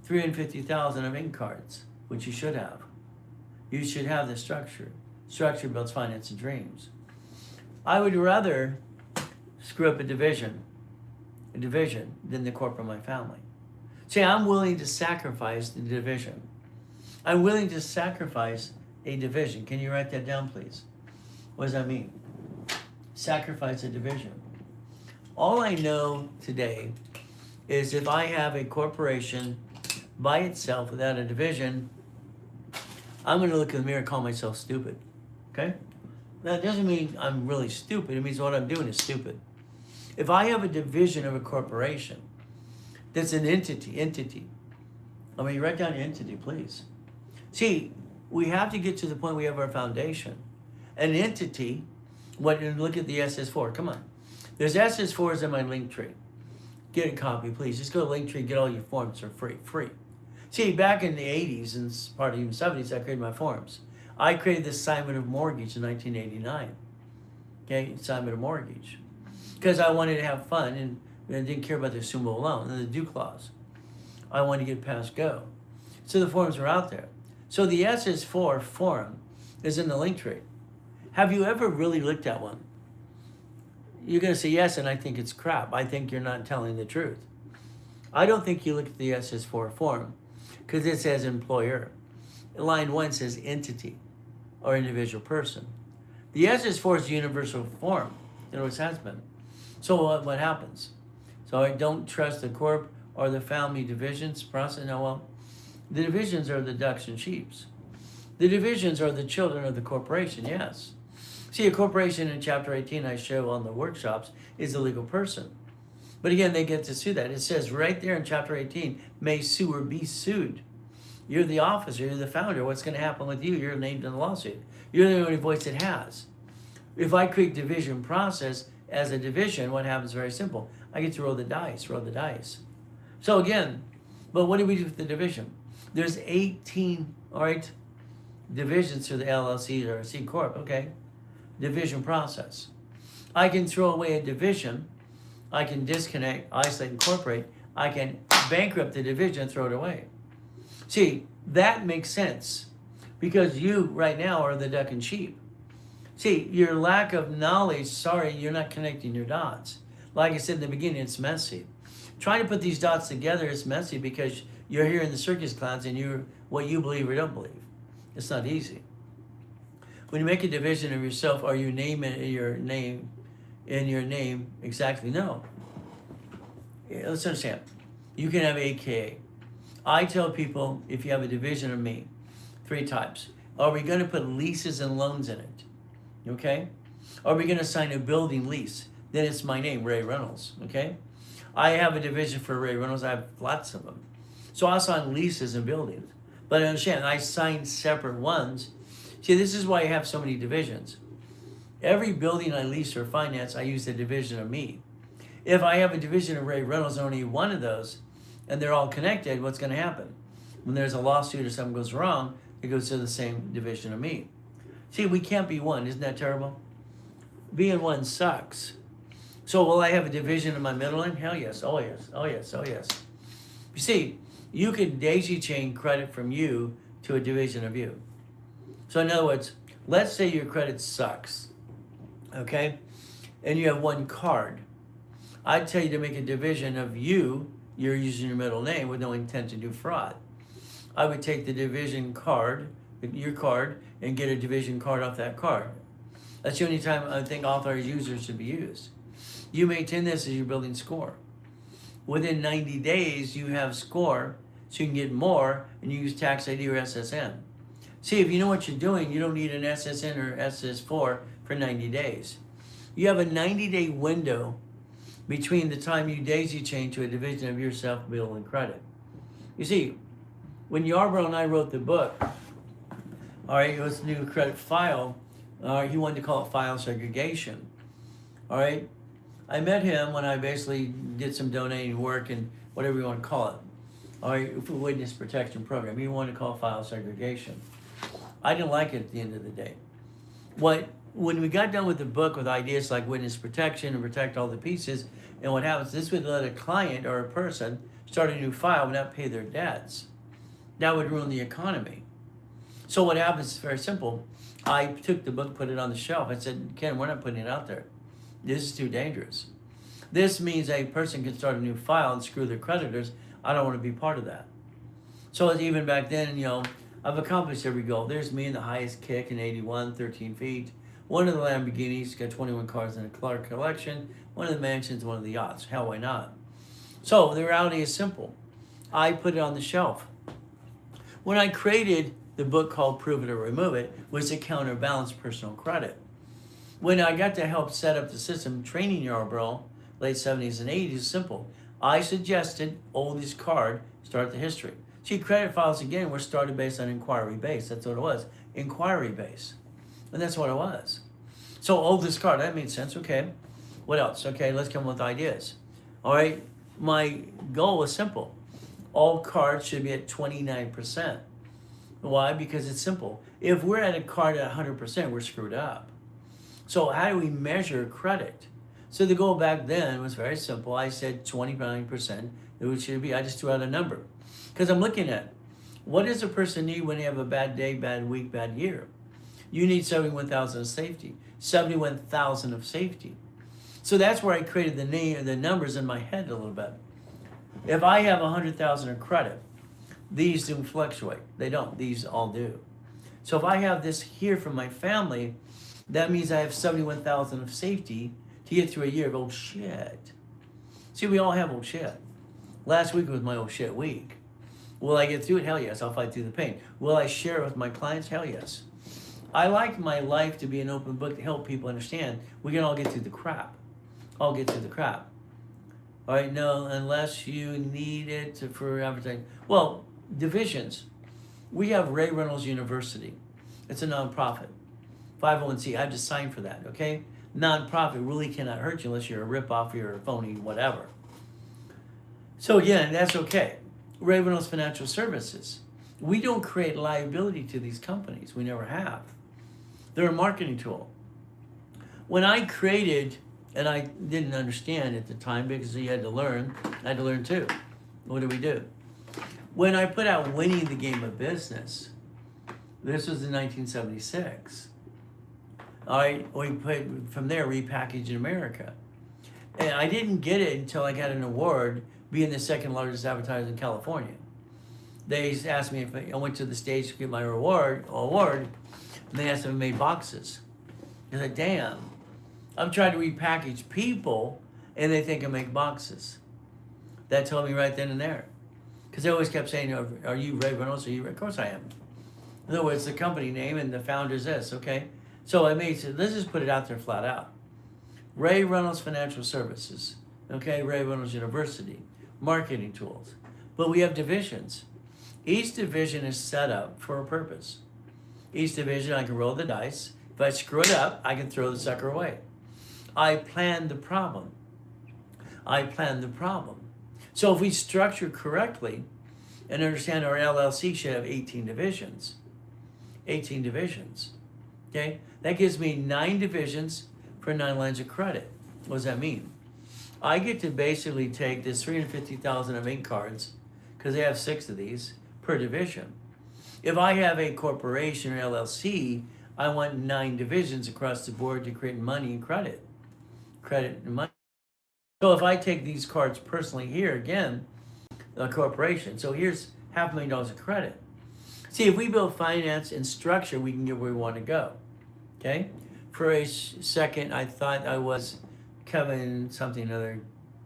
A: 350,000 of ink cards, which you should have. You should have the structure. Structure builds finance and dreams. I would rather screw up a division than the corporate of my family. See, I'm willing to sacrifice the division. I'm willing to sacrifice a division. Can you write that down, please? What does that mean? Sacrifice a division. All I know today is if I have a corporation by itself without a division, I'm going to look in the mirror and call myself stupid. Okay? That doesn't mean I'm really stupid. It means what I'm doing is stupid. If I have a division of a corporation that's an entity. I mean, write down entity, please. See, we have to get to the point we have our foundation. An entity, look at the SS4. Come on. There's SS4s in my link tree. Get a copy, please. Just go to Linktree, get all your forms for free. See, back in the 80s and part of even 70s, I created my forms. I created the assignment of mortgage in 1989. Okay, assignment of mortgage. Because I wanted to have fun and I didn't care about the assumable loan and the due clause. I wanted to get past go. So the forms are out there. So the SS4 form is in the Linktree. Have you ever really looked at one? You're going to say yes, and I think it's crap. I think you're not telling the truth. I don't think you look at the SS4 form because it says employer. Line 1 says entity or individual person. The SS4 is the universal form. It always has been. So what happens? So I don't trust the corp or the family divisions process. No, well, the divisions are the ducks and sheeps. The divisions are the children of the corporation, yes. See, a corporation in Chapter 18 I show on the workshops is a legal person. But again, they get to sue that. It says right there in Chapter 18, may sue or be sued. You're the officer, you're the founder. What's going to happen with you? You're named in the lawsuit. You're the only voice it has. If I create division process as a division, what happens? Very simple. I get to roll the dice. So again, but what do we do with the division? There's 18, all right, divisions to the LLC or C Corp, okay? Division process. I can throw away a division. I can disconnect, isolate, incorporate. I can bankrupt the division and throw it away. See, that makes sense because you right now are the duck and sheep. See, your lack of knowledge, sorry, you're not connecting your dots. Like I said in the beginning, it's messy. Trying to put these dots together is messy because you're here in the circus clowns and you're what you believe or don't believe. It's not easy. When you make a division of yourself, are you naming your name in your name exactly? No. Let's understand. You can have AKA. I tell people if you have a division of me, 3 types. Are we going to put leases and loans in it? Okay? Are we going to sign a building lease? Then it's my name, Ray Reynolds. Okay? I have a division for Ray Reynolds. I have lots of them. So I sign leases and buildings. But understand, I sign separate ones. See, this is why I have so many divisions. Every building I lease or finance, I use a division of me. If I have a division of Ray Reynolds, only one of those, and they're all connected, what's going to happen? When there's a lawsuit or something goes wrong, it goes to the same division of me. See, we can't be one. Isn't that terrible? Being one sucks. So will I have a division of my middle name? Hell yes. Oh yes. Oh yes. Oh yes. You see, you can daisy chain credit from you to a division of you. So in other words, let's say your credit sucks, okay? And you have one card. I'd tell you to make a division of you, you're using your middle name with no intent to do fraud. I would take the division card, your card, and get a division card off that card. That's the only time I think authorized users should be used. You maintain this as your building score. Within 90 days, you have score, so you can get more, and you use tax ID or SSN. See, if you know what you're doing, you don't need an SSN or SS4 for 90 days. You have a 90-day window between the time you daisy chain to a division of yourself, bill, and credit. You see, when Yarbrough and I wrote the book, all right, it was a new credit file. He wanted to call it file segregation. All right, I met him when I basically did some donating work and whatever you want to call it. All right, for witness protection program. He wanted to call it file segregation. I didn't like it at the end of the day. When we got done with the book with ideas like witness protection and protect all the pieces, and what happens, this would let a client or a person start a new file and not pay their debts. That would ruin the economy. So what happens is very simple. I took the book, put it on the shelf. I said, Ken, we're not putting it out there. This is too dangerous. This means a person can start a new file and screw their creditors. I don't want to be part of that. So even back then, I've accomplished every goal. There's me in the highest kick in 81, 13 feet. One of the Lamborghinis, got 21 cars in a Clark collection. One of the mansions, one of the yachts. Hell, why not? So the reality is simple. I put it on the shelf. When I created the book called Prove It or Remove It, was to counterbalance personal credit. When I got to help set up the system, training Yarbrough, late 70s and 80s, simple. I suggested oldest card, start the history. See, credit files, again, were started based on inquiry base. That's what it was, inquiry base. And that's what it was. So oldest card, that made sense, okay. What else? Okay, let's come up with ideas. All right, my goal was simple. All cards should be at 29%. Why? Because it's simple. If we're at a card at 100%, we're screwed up. So how do we measure credit? So the goal back then was very simple. I said 29%, it should be, I just threw out a number. Because I'm looking at, what does a person need when they have a bad day, bad week, bad year? You need 71,000 of safety, 71,000 of safety. So that's where I created the numbers in my head a little bit. If I have 100,000 of credit, these don't fluctuate. They don't, these all do. So if I have this here from my family, that means I have 71,000 of safety to get through a year of old shit. See, we all have old shit. Last week was my old shit week. Will I get through it? Hell yes, I'll fight through the pain. Will I share it with my clients? Hell yes. I like my life to be an open book to help people understand we can all get through the crap. All get through the crap. All right, no, unless you need it for advertising. Well, divisions. We have Ray Reynolds University. It's a nonprofit. 501c. I have to sign for that, okay? Nonprofit really cannot hurt you unless you're a ripoff or you're a phony, whatever. So again, that's okay. Ray Reynolds Financial Services. We don't create liability to these companies. We never have. They're a marketing tool. When I created, and I didn't understand at the time because you had to learn, I had to learn too. What do we do? When I put out Winning the Game of Business, this was in 1976. All right, we put from there Repackaged in America. And I didn't get it until I got an award being the second largest advertiser in California. They asked me if I went to the stage to get my award, and they asked if I made boxes. I said, damn, I'm trying to repackage people, and they think I make boxes. That told me right then and there. Because they always kept saying, are you Ray Reynolds? Are you? Of course I am. In other words, the company name and the founder's this, okay? So I said, let's just put it out there flat out. Ray Reynolds Financial Services, okay? Ray Reynolds University, marketing tools. But we have divisions. Each division is set up for a purpose. Each division, I can roll the dice. If I screw it up, I can throw the sucker away. I plan the problem. I plan the problem. So if we structure correctly and understand our LLC should have 18 divisions. 18 divisions. Okay? That gives me 9 divisions for 9 lines of credit. What does that mean? I get to basically take this 350,000 of ink cards, because they have 6 of these per division. If I have a corporation or LLC, I want 9 divisions across the board to create money and credit. Credit and money. So if I take these cards personally here, again, a corporation. So here's $500,000 of credit. See, if we build finance and structure, we can get where we want to go. Okay? For a second, I thought I was Kevin something or other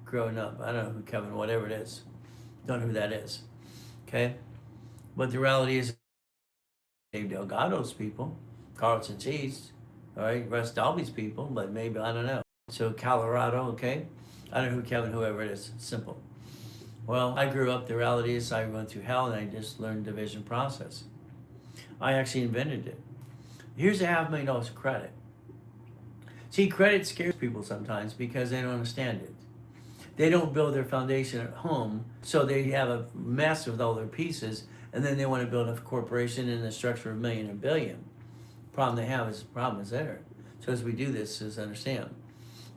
A: growing up. I don't know who Kevin, whatever it is. Don't know who that is. Okay? But the reality is, Dave Delgado's people, Carlton Cheese, all right, Russ Dalby's people, but maybe, I don't know. So Colorado, okay? I don't know who Kevin, whoever it is. Simple. Well, I grew up, the reality is I went through hell and I just learned division process. I actually invented it. Here's $500,000 of credit. See, credit scares people sometimes because they don't understand it. They don't build their foundation at home, so they have a mess with all their pieces, and then they want to build a corporation in the structure of $1 million and $1 billion. Problem they have is the problem is there. So as we do this, is understand,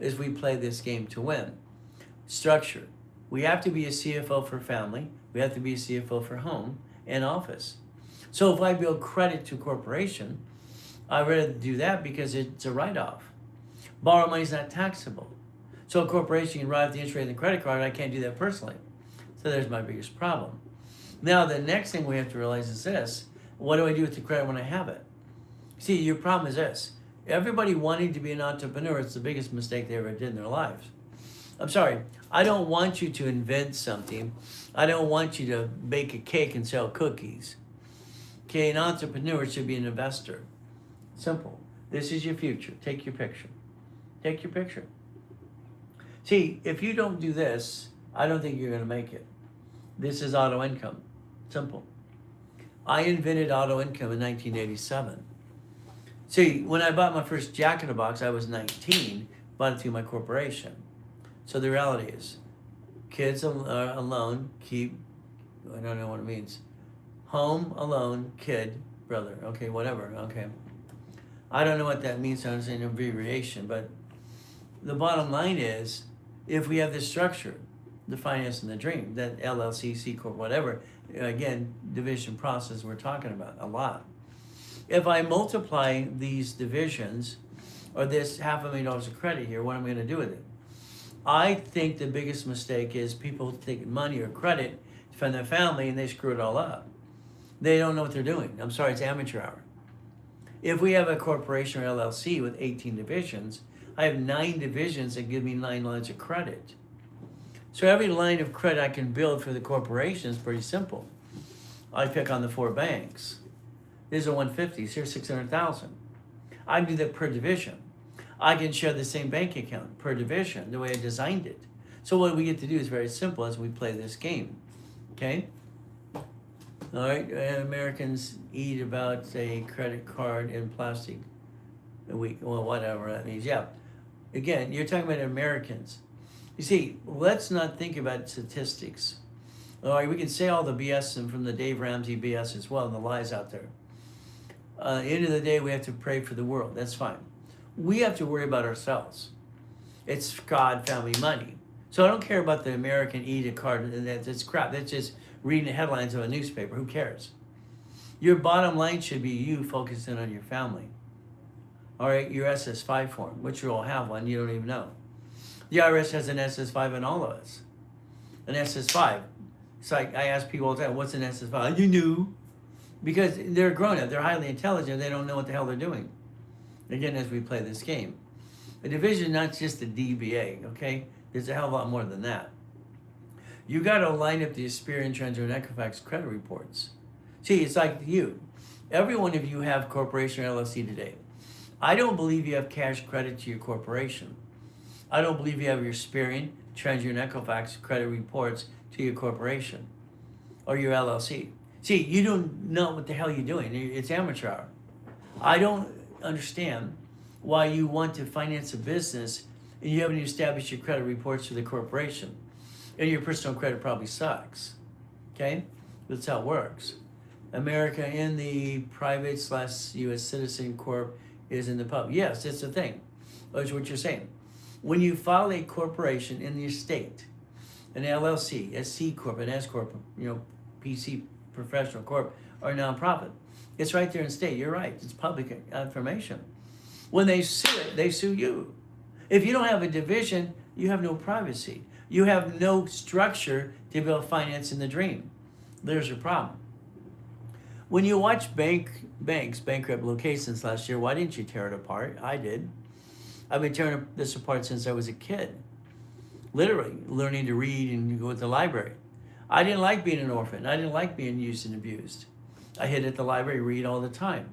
A: is we play this game to win. Structure. We have to be a CFO for family. We have to be a CFO for home and office. So if I build credit to a corporation, I'd rather do that because it's a write-off. Borrow money is not taxable. So a corporation can write off the interest rate on the credit card, and I can't do that personally. So there's my biggest problem. Now the next thing we have to realize is this: what do I do with the credit when I have it? See, your problem is this: everybody wanting to be an entrepreneur, it's the biggest mistake they ever did in their lives. I'm sorry, I don't want you to invent something. I don't want you to bake a cake and sell cookies. Okay, an entrepreneur should be an investor. Simple. This is your future. Take your picture. Take your picture. See, if you don't do this, I don't think you're going to make it. This is auto income. Simple. I invented auto income in 1987. See, when I bought my first Jack in the Box, I was 19, bought it through my corporation. So the reality is, kids alone keep, I don't know what it means. Home, alone, kid, brother. Okay, whatever, okay. I don't know what that means, so I'm saying abbreviation, but the bottom line is, if we have this structure, the finance and the dream, that LLC, C Corp, whatever, again, division process we're talking about a lot. If I multiply these divisions, or this $500,000 of credit here, what am I going to do with it? I think the biggest mistake is people take money or credit from their family and they screw it all up. They don't know what they're doing. I'm sorry, it's amateur hour. If we have a corporation or LLC with 18 divisions, I have 9 divisions that give me 9 lines of credit. So every line of credit I can build for the corporation is pretty simple. I pick on the 4 banks. These are 150s, here's 600,000. I can do that per division. I can share the same bank account per division, the way I designed it. So what we get to do is very simple as we play this game, okay? All right, and Americans eat about a credit card in plastic a week, well, whatever that means. Yeah, again, you're talking about Americans. You see, let's not think about statistics. All right, we can say all the BS and from the Dave Ramsey BS as well, and the lies out there. End of the day, we have to pray for the world. That's fine. We have to worry about ourselves. It's God, family, money. So I don't care about the American eat a card. That's crap. That's just reading the headlines of a newspaper. Who cares? Your bottom line should be you focusing on your family. All right, your SS5 form, which you all have one. You don't even know. The IRS has an SS5 in all of us. An SS5. It's like I ask people all the time, what's an SS5? You knew. Because they're grown up. They're highly intelligent. They don't know what the hell they're doing. Again, as we play this game. A division, not just a DBA, okay? There's a hell of a lot more than that. You got to line up the Experian, Trends, and Equifax credit reports. See, it's like you. Every one of you have corporation or LLC today. I don't believe you have cash credit to your corporation. I don't believe you have your Experian, Trends, and Equifax credit reports to your corporation or your LLC. See, you don't know what the hell you're doing. It's amateur hour. I don't understand why you want to finance a business and you haven't established your credit reports to the corporation. And your personal credit probably sucks. Okay? That's how it works. America in the private/U.S. citizen corp is in the public. Yes, it's a thing. That's what you're saying. When you file a corporation in the estate, an LLC, a C corp, an S corp, PC professional corp, or nonprofit, it's right there in state. You're right. It's public information. When they sue it, they sue you. If you don't have a division, you have no privacy. You have no structure to build finance in the dream. There's your problem. When you watch banks bankrupt locations last year, why didn't you tear it apart? I did. I've been tearing this apart since I was a kid. Literally, learning to read and go to the library. I didn't like being an orphan. I didn't like being used and abused. I hid at the library, read all the time.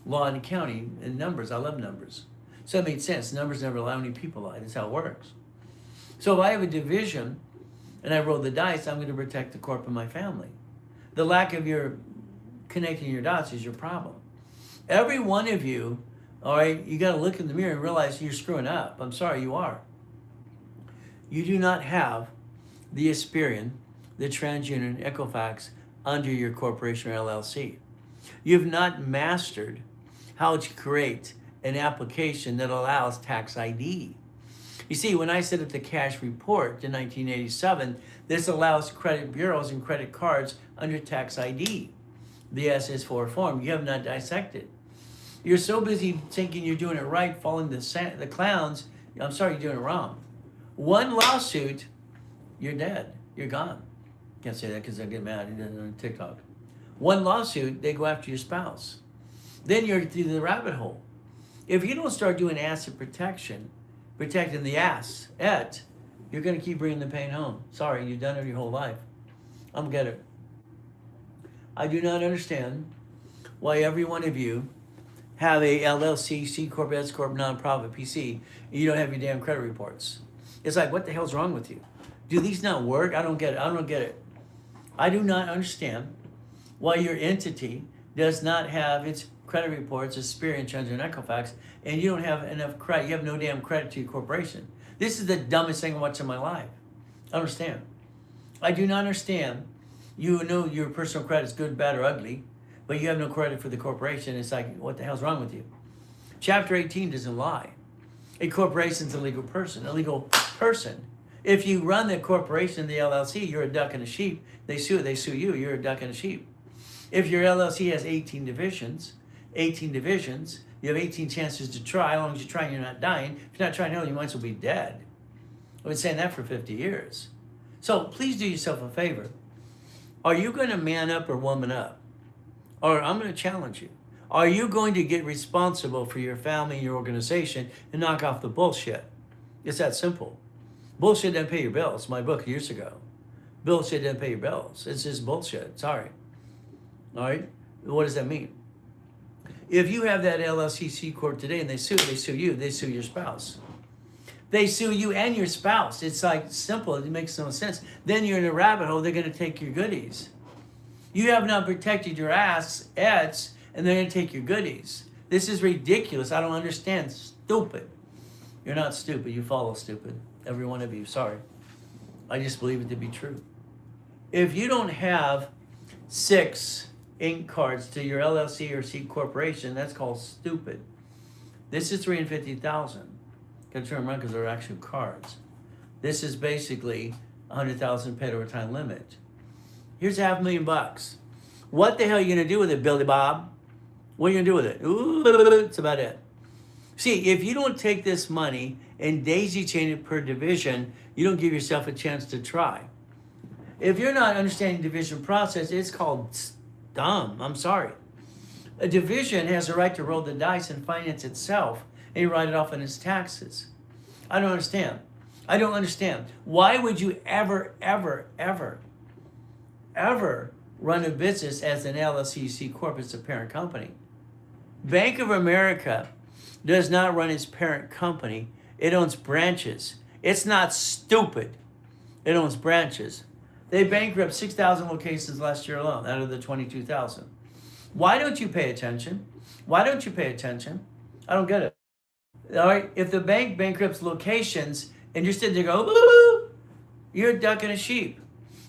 A: Law and accounting and numbers. I love numbers. So it made sense. Numbers never lie, only people lie. That's how it works. So if I have a division and I roll the dice, I'm going to protect the corp of my family. The lack of your connecting your dots is your problem. Every one of you, all right, you got to look in the mirror and realize you're screwing up. I'm sorry, you are. You do not have the Experian, the TransUnion, Equifax under your corporation or LLC. You've not mastered how to create an application that allows tax ID. You see, when I set up the cash report in 1987, this allows credit bureaus and credit cards under tax ID, the SS4 form. You have not dissected. You're so busy thinking you're doing it right, following the clowns. I'm sorry, you're doing it wrong. One lawsuit, you're dead. You're gone. Can't say that because I get mad on TikTok. One lawsuit, they go after your spouse. Then you're through the rabbit hole. If you don't start doing asset protection, protecting the asset, you're going to keep bringing the pain home. Sorry, you've done it your whole life. I'm get it. I do not understand why every one of you have a LLC, C Corp, S Corp, nonprofit, PC, and you don't have your damn credit reports. It's like, what the hell's wrong with you? Do these not work? I don't get it. I don't get it. I do not understand why your entity does not have its credit reports, Experian, Trends, and Equifax, and you don't have enough credit. You have no damn credit to your corporation. This is the dumbest thing I've watched in my life. I understand. I do not understand. You know your personal credit is good, bad, or ugly, but you have no credit for the corporation. It's like, what the hell's wrong with you? Chapter 18 doesn't lie. A corporation is a legal person. A legal person. If you run the corporation, the LLC, you're a duck and a sheep. They sue you, you're a duck and a sheep. If your LLC has 18 divisions, you have 18 chances to try. As long as you're trying, you're not dying. If you're not trying, hell, you might as well be dead. I've been saying that for 50 years. So please do yourself a favor. Are you going to man up or woman up? Or I'm going to challenge you. Are you going to get responsible for your family and your organization and knock off the bullshit? It's that simple. Bullshit doesn't pay your bills. My book years ago. Bullshit doesn't pay your bills. It's just bullshit. Sorry. All right? What does that mean? If you have that LLC C Corp today and they sue you, they sue your spouse. They sue you and your spouse. It's like simple. It makes no sense. Then you're in a rabbit hole. They're going to take your goodies. You have not protected your assets, and they're going to take your goodies. This is ridiculous. I don't understand. Stupid. You're not stupid. You follow stupid. Every one of you. Sorry. I just believe it to be true. If you don't have 6 ink cards to your LLC or C corporation, that's called stupid. This is $350,000. Got to turn around because they're actual cards. This is basically $100,000 paid over time limit. Here's $500,000. What the hell are you going to do with it, Billy Bob? What are you going to do with it? Ooh, that's about it. See, if you don't take this money and daisy chain it per division, you don't give yourself a chance to try. If you're not understanding division process, it's called dumb. I'm sorry. A division has a right to roll the dice and finance itself, and you write it off on its taxes. I don't understand. I don't understand. Why would you ever run a business as an LLC C Corp as a parent company? Bank of America does not run its parent company. It owns branches. It's not stupid. It owns branches. They bankrupt 6,000 locations last year alone out of the 22,000. Why don't you pay attention? Why don't you pay attention? I don't get it. All right, if the bank bankrupts locations and you're sitting there going, "Ooh," you're ducking a sheep.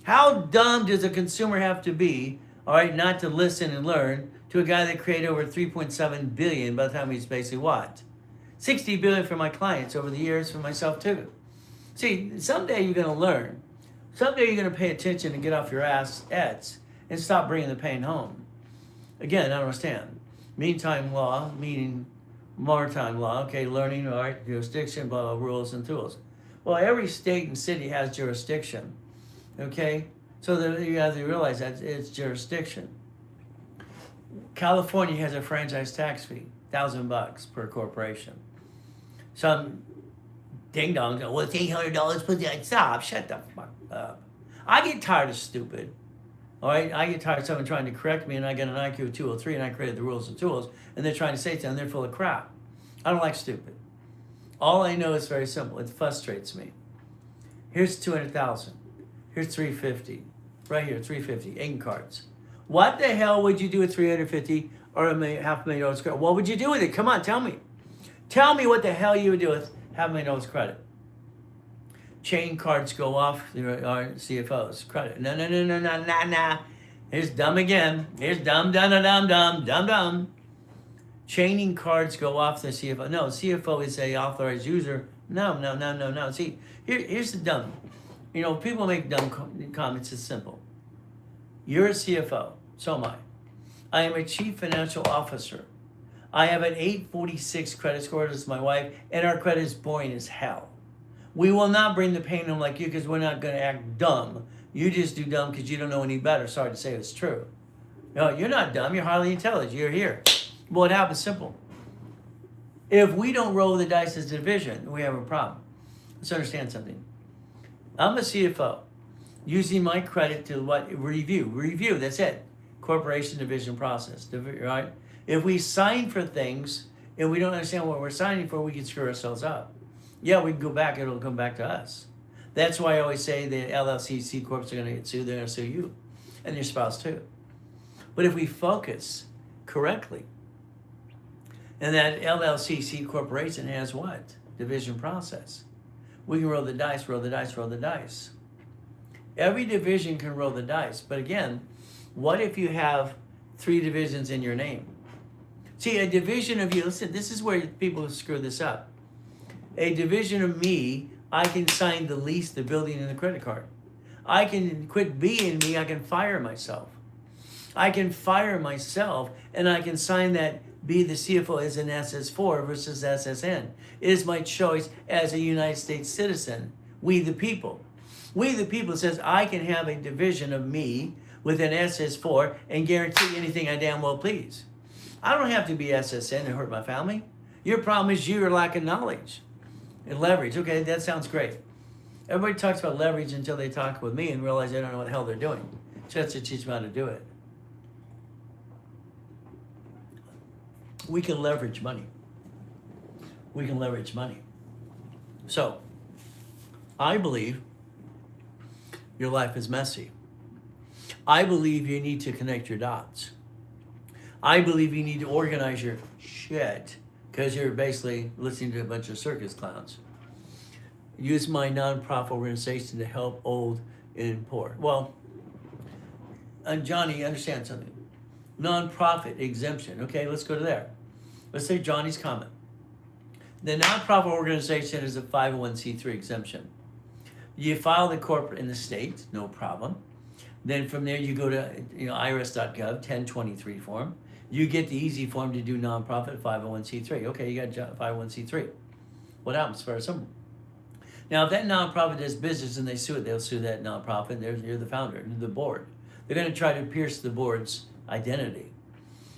A: How dumb does a consumer have to be, all right, not to listen and learn to a guy that created over 3.7 billion by the time he's basically what? 60 billion for my clients over the years, for myself too. See, someday you're going to learn. Someday you're going to pay attention and get off your ass and stop bringing the pain home. Again, I don't understand. Meantime law, meaning maritime law, okay, learning, all right, jurisdiction, blah, blah, rules and tools. Well, every state and city has jurisdiction, okay? So you have to realize that it's jurisdiction. California has a franchise tax fee, $1,000 per corporation. Some ding dong, well, it's $800. Put that. Stop! Shut the fuck up. I get tired of stupid. All right, I get tired of someone trying to correct me, and I get an IQ of 203, and I created the rules and tools, and they're trying to say something, and they're full of crap. I don't like stupid. All I know is very simple. It frustrates me. Here's 200,000. Here's 350. Right here, 350. Ink cards. What the hell would you do with 350 or $500,000 credit? What would you do with it? Come on, tell me. Tell me what the hell you would do with $500,000 credit. Chain cards go off our CFOs. Credit. No. Here's dumb again. Here's dumb. Chaining cards go off the CFO. No, CFO is a authorized user. No. See, here's the dumb. You know, people make dumb comments. It's simple. You're a CFO. So am I. I am a chief financial officer. I have an 846 credit score as my wife, and our credit is boring as hell. We will not bring the pain home like you because we're not going to act dumb. You just do dumb because you don't know any better. Sorry to say it's true. No, you're not dumb. You're highly intelligent. You're here. Well, it happens simple. If we don't roll the dice as a division, we have a problem. Let's understand something. I'm a CFO using my credit to what? Review. That's it. Corporation division process. Right? If we sign for things and we don't understand what we're signing for, we can screw ourselves up. Yeah, we can go back. It'll come back to us. That's why I always say the LLC C Corps are going to get sued. They're going to sue you and your spouse too. But if we focus correctly, and that LLC C Corporation has what? Division process. We can roll the dice. Every division can roll the dice. But again, what if you have 3 divisions in your name? See, a division of you, listen, this is where people screw this up. A division of me, I can sign the lease, the building, and the credit card. I can quit being me, I can fire myself. I can fire myself, and I can sign that be the CFO as an SS4 versus SSN. It is my choice as a United States citizen. We the people. We the people says I can have a division of me with an SS4 and guarantee anything I damn well please. I don't have to be SSN to hurt my family. Your problem is you're lacking knowledge and leverage. Okay, that sounds great. Everybody talks about leverage until they talk with me and realize they don't know what the hell they're doing. Just to teach them how to do it. We can leverage money. We can leverage money. So, I believe your life is messy. I believe you need to connect your dots. I believe you need to organize your shit because you're basically listening to a bunch of circus clowns. Use my nonprofit organization to help old and poor. Well, Johnny, understand something. Nonprofit exemption. Okay, let's go to there. Let's say Johnny's comment. The nonprofit organization is a 501c3 exemption. You file the corporate in the state, no problem. Then from there you go to irs.gov 1023 form. You get the easy form to do nonprofit 501c3. Okay, you got 501c3. What happens? Very simple. Now, if that nonprofit does business and they sue it, they'll sue that nonprofit. You're the founder, the board. They're going to try to pierce the board's identity.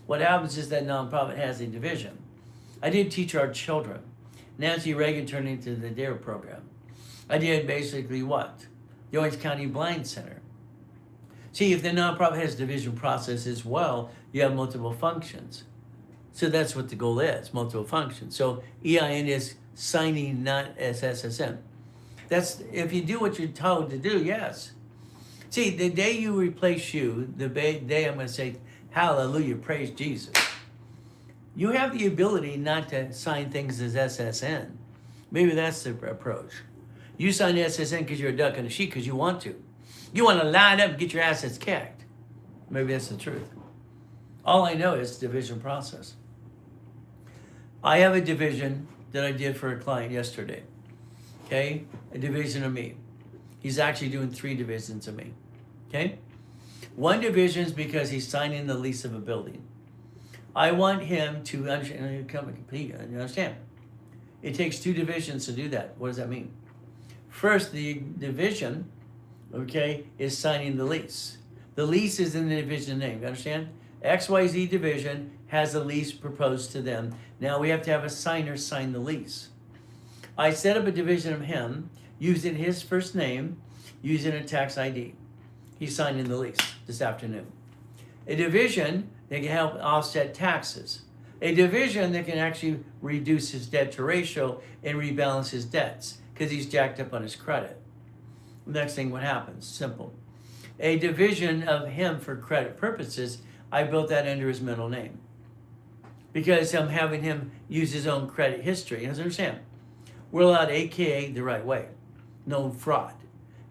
A: What happens is that nonprofit has a division. I did teach our children. Nancy Reagan turned into the DARE program. I did basically what? The Orange County Blind Center. See, if the nonprofit has division process as well, you have multiple functions. So that's what the goal is, multiple functions. So EIN is signing, not as SSN. That's if you do what you're told to do, yes. See, the day you replace you, the day I'm going to say, hallelujah, praise Jesus. You have the ability not to sign things as SSN. Maybe that's the approach. You sign SSN because you're a duck and a sheep because you want to. You want to line up and get your assets kicked. Maybe that's the truth. All I know is division process. I have a division that I did for a client yesterday. Okay? A division of me. He's actually doing 3 divisions of me. Okay? 1 division is because he's signing the lease of a building. I want him to understand. It takes 2 divisions to do that. What does that mean? First, the division, okay, is signing the lease. The lease is in the division name. You understand? XYZ division has a lease proposed to them. Now we have to have a signer sign the lease. I set up a division of him using his first name, using a tax ID. He's signing the lease this afternoon. A division that can help offset taxes. A division that can actually reduce his debt to ratio and rebalance his debts because he's jacked up on his credit. Next thing, what happens? Simple. A division of him for credit purposes, I built that under his middle name because I'm having him use his own credit history. You understand? We're allowed AKA the right way. No fraud.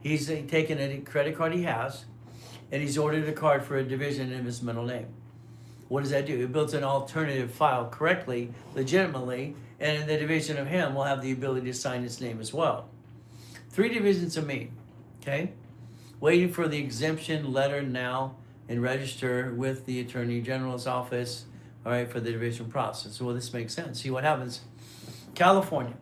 A: He's taken a credit card he has and he's ordered a card for a division in his middle name. What does that do? It builds an alternative file correctly, legitimately, and the division of him will have the ability to sign his name as well. 3 divisions of me, okay? Waiting for the exemption letter now and register with the Attorney General's office, all right, for the division process. Well, this makes sense. See what happens? California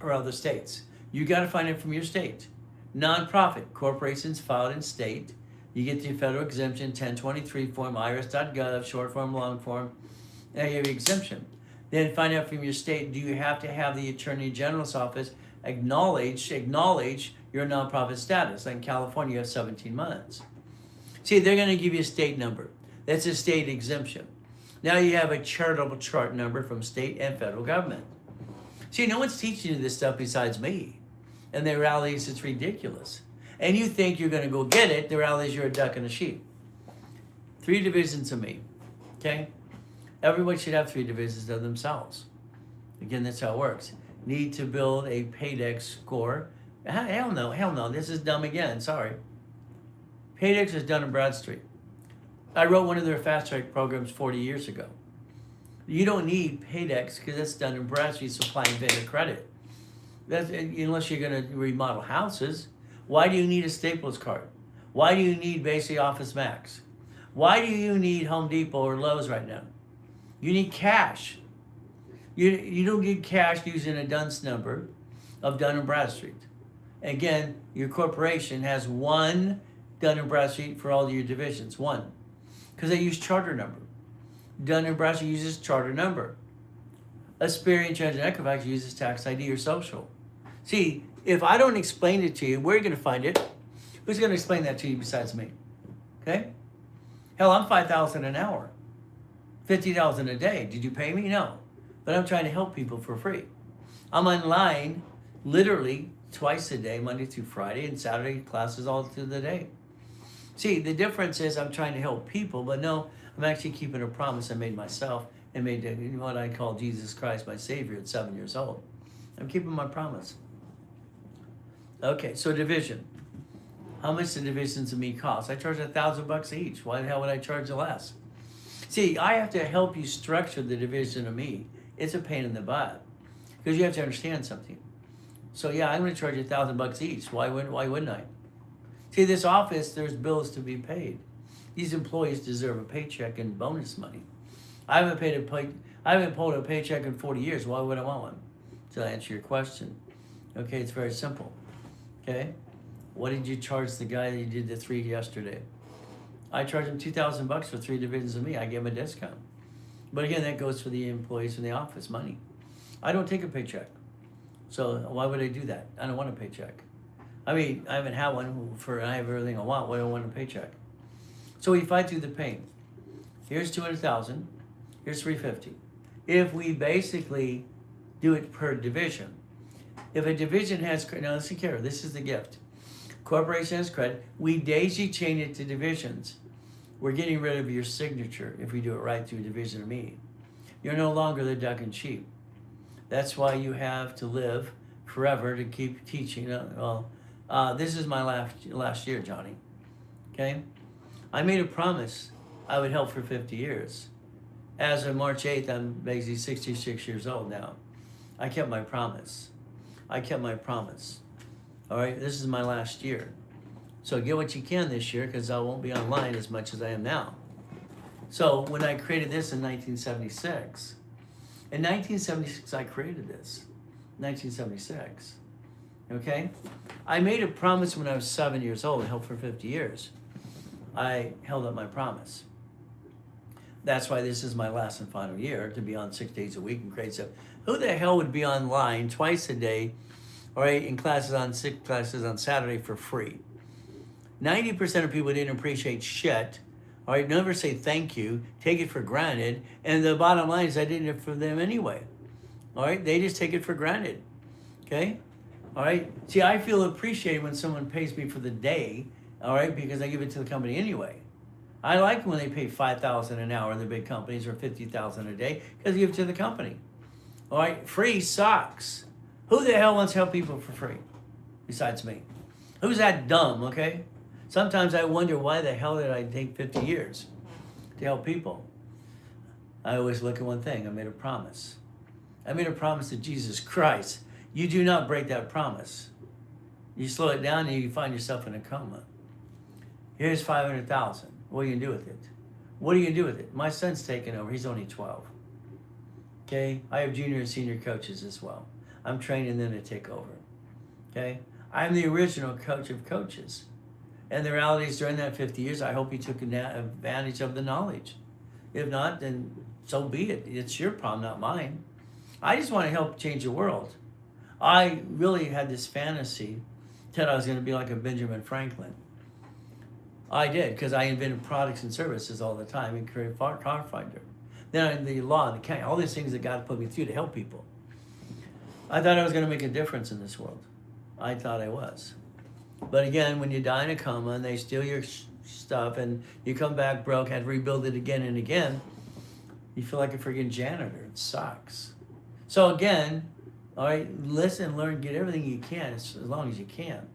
A: or other states, you got to find it from your state. Nonprofit corporations filed in state. You get the federal exemption 1023 form, irs.gov, short form, long form. Now you have your exemption. Then find out from your state, do you have to have the Attorney General's office acknowledge your nonprofit status? Like in California, you have 17 months. See, they're going to give you a state number. That's a state exemption. Now you have a charitable chart number from state and federal government. See, no one's teaching you this stuff besides me. And the reality is it's ridiculous. And you think you're going to go get it. The reality is you're a duck and a sheep. 3 divisions of me. Okay? Everybody should have 3 divisions of themselves. Again, that's how it works. Need to build a Paydex score. Hell no. This is dumb again. Sorry. Paydex is done in Bradstreet. I wrote one of their fast track programs 40 years ago. You don't need Paydex because that's done in Bradstreet supplying vendor credit. That's unless you're going to remodel houses. Why do you need a Staples card? Why do you need basically Office Max? Why do you need Home Depot or Lowe's right now? You need cash. You don't need cash using a DUNS number of Dun & Bradstreet. Again, your corporation has 1 Dun & Bradstreet for all your divisions, 1. Because they use charter number. Dun & Bradstreet uses charter number. Experian, Judge, and Equifax uses tax ID or social. See, if I don't explain it to you, where are you going to find it? Who's going to explain that to you besides me? Okay? Hell, I'm $5,000 an hour, $50 a day. Did you pay me? No. But I'm trying to help people for free. I'm online literally twice a day, Monday through Friday, and Saturday classes all through the day. See, the difference is I'm trying to help people, but no, I'm actually keeping a promise I made myself and made what I call Jesus Christ my Savior at 7 years old. I'm keeping my promise. Okay, so division. How much the divisions of me cost? I charge $1,000 each. Why the hell would I charge less? See, I have to help you structure the division of me. It's a pain in the butt because you have to understand something. So yeah, I'm going to charge you $1,000 each. Why wouldn't I? See, this office, there's bills to be paid. These employees deserve a paycheck and bonus money. I haven't pulled a paycheck in 40 years. Why would I want one? To answer your question. Okay, it's very simple. Okay, what did you charge the guy that you did the 3 yesterday? I charged him $2,000 for 3 divisions of me. I gave him a discount. But again, that goes for the employees in the office, money. I don't take a paycheck. So why would I do that? I don't want a paycheck. I mean, I haven't had one I have everything I want. Why do I want a paycheck? So we fight through the pain. Here's 200,000. Here's 350. If we basically do it per division, if a division has, now listen carefully, this is the gift. Corporation has credit. We daisy chain it to divisions. We're getting rid of your signature if we do it right through division of me. You're no longer the duck and sheep. That's why you have to live forever to keep teaching. This is my last year, Johnny. Okay? I made a promise I would help for 50 years. As of March 8th, I'm basically 66 years old now. I kept my promise. I kept my promise. All right? This is my last year. So get what you can this year because I won't be online as much as I am now. So when I created this in 1976, I created this. 1976. Okay? I made a promise when I was 7 years old and helped for 50 years. I held up my promise. That's why this is my last and final year, to be on 6 days a week and create stuff. Who the hell would be online twice a day, all right, in classes on 6 classes on Saturday for free? 90% of people didn't appreciate shit. All right, never say thank you, take it for granted, and the bottom line is I did it for them anyway. All right, they just take it for granted. Okay? All right. See, I feel appreciated when someone pays me for the day, all right, because I give it to the company anyway. I like when they pay $5,000 an hour in the big companies or $50,000 a day because I give it to the company. All right, free sucks. Who the hell wants to help people for free besides me? Who's that dumb, okay? Sometimes I wonder why the hell did I take 50 years to help people? I always look at one thing. I made a promise. I made a promise to Jesus Christ. You do not break that promise. You slow it down and you find yourself in a coma. Here's $500,000. What are you going to do with it? What are you going to do with it? My son's taking over. He's only 12. Okay? I have junior and senior coaches as well. I'm training them to take over. Okay? I'm the original coach of coaches. And the reality is during that 50 years, I hope you took advantage of the knowledge. If not, then so be it. It's your problem, not mine. I just want to help change the world. I really had this fantasy that I was going to be like a Benjamin Franklin. I did, because I invented products and services all the time and created car finder. Then the law, the county, all these things that God put me through to help people. I thought I was going to make a difference in this world. I thought I was. But again, when you die in a coma and they steal your stuff and you come back broke, had to rebuild it again and again, you feel like a freaking janitor. It sucks. So again, all right, listen, learn, get everything you can as long as you can.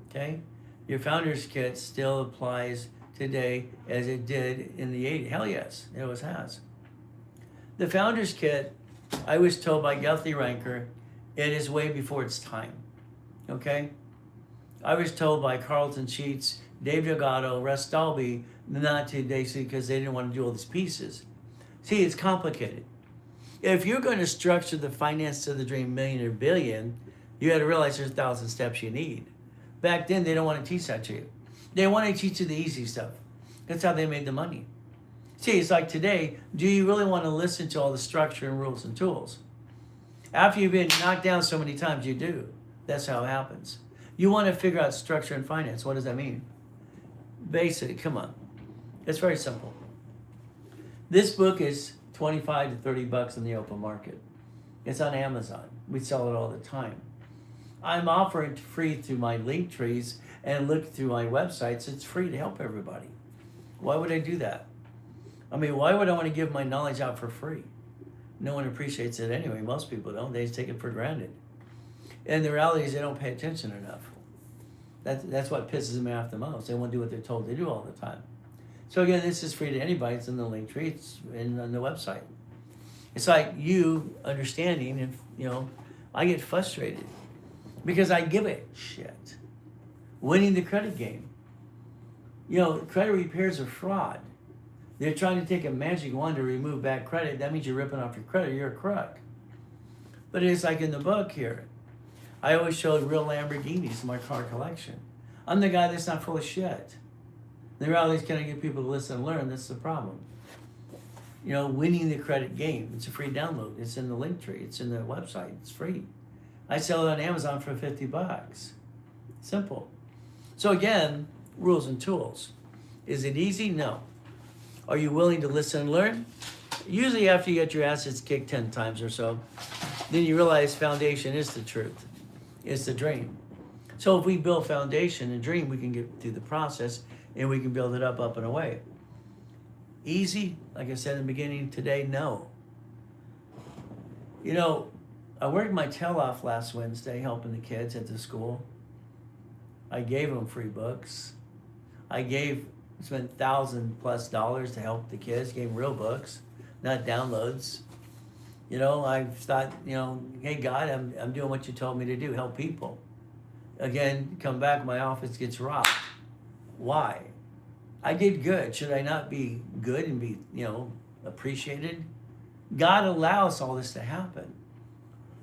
A: Okay? Your Founder's Kit still applies today as it did in the 80s. Hell yes, it always has. The Founder's Kit, I was told by Guthrie Ranker, it is way before its time. Okay? I was told by Carlton Sheets, Dave Delgado, Russ Dalby, not to basically because they didn't want to do all these pieces. See, it's complicated. If you're going to structure the finance to the dream million or billion, you got to realize there's 1,000 steps you need. Back then, they don't want to teach that to you. They want to teach you the easy stuff. That's how they made the money. See, it's like today, do you really want to listen to all the structure and rules and tools? After you've been knocked down so many times, you do. That's how it happens. You want to figure out structure and finance. What does that mean? Basic, come on. It's very simple. This book is 25 to 30 bucks in the open market. It's on Amazon. We sell it all the time. I'm offering it free through my link trees and look through my websites. It's free to help everybody. Why would I do that? I mean, why would I want to give my knowledge out for free? No one appreciates it anyway. Most people don't. They just take it for granted. And the reality is they don't pay attention enough. That's what pisses me off the most. They won't do what they're told to do all the time. So again, this is free to anybody. It's in the link tree. It's on the website. It's like you understanding, and I get frustrated because I give a shit. Winning the credit game. Credit repairs are fraud. They're trying to take a magic wand to remove bad credit. That means you're ripping off your credit. You're a crook. But it's like in the book here. I always showed real Lamborghinis in my car collection. I'm the guy that's not full of shit. The reality is, can I get people to listen and learn? That's the problem. Winning the credit game. It's a free download. It's in the link tree. It's in the website. It's free. I sell it on Amazon for 50 bucks. Simple. So again, rules and tools. Is it easy? No. Are you willing to listen and learn? Usually after you get your assets kicked 10 times or so, then you realize foundation is the truth. It's the dream. So if we build foundation and dream, we can get through the process and we can build it up and away. Easy? Like I said in the beginning today, no. I worked my tail off last Wednesday helping the kids at the school. I gave them free books. Spent $1,000+ to help the kids, gave them real books, not downloads. I thought, hey God, I'm doing what you told me to do, help people. Again, come back, my office gets robbed. Why? I did good. Should I not be good and be, appreciated? God allows all this to happen.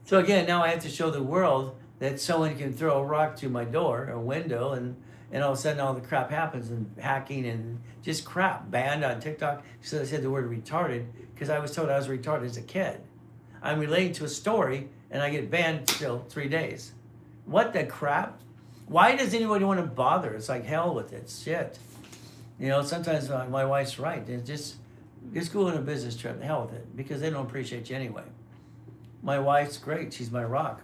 A: So again, now I have to show the world that someone can throw a rock through my door or window and all of a sudden all the crap happens and hacking and just crap. Banned on TikTok. So I said the word retarded because I was told I was retarded as a kid. I'm relating to a story and I get banned still 3 days. What the crap? Why does anybody want to bother? It's like hell with it. Shit. Sometimes my wife's right. Just go on a business trip. The hell with it. Because they don't appreciate you anyway. My wife's great. She's my rock.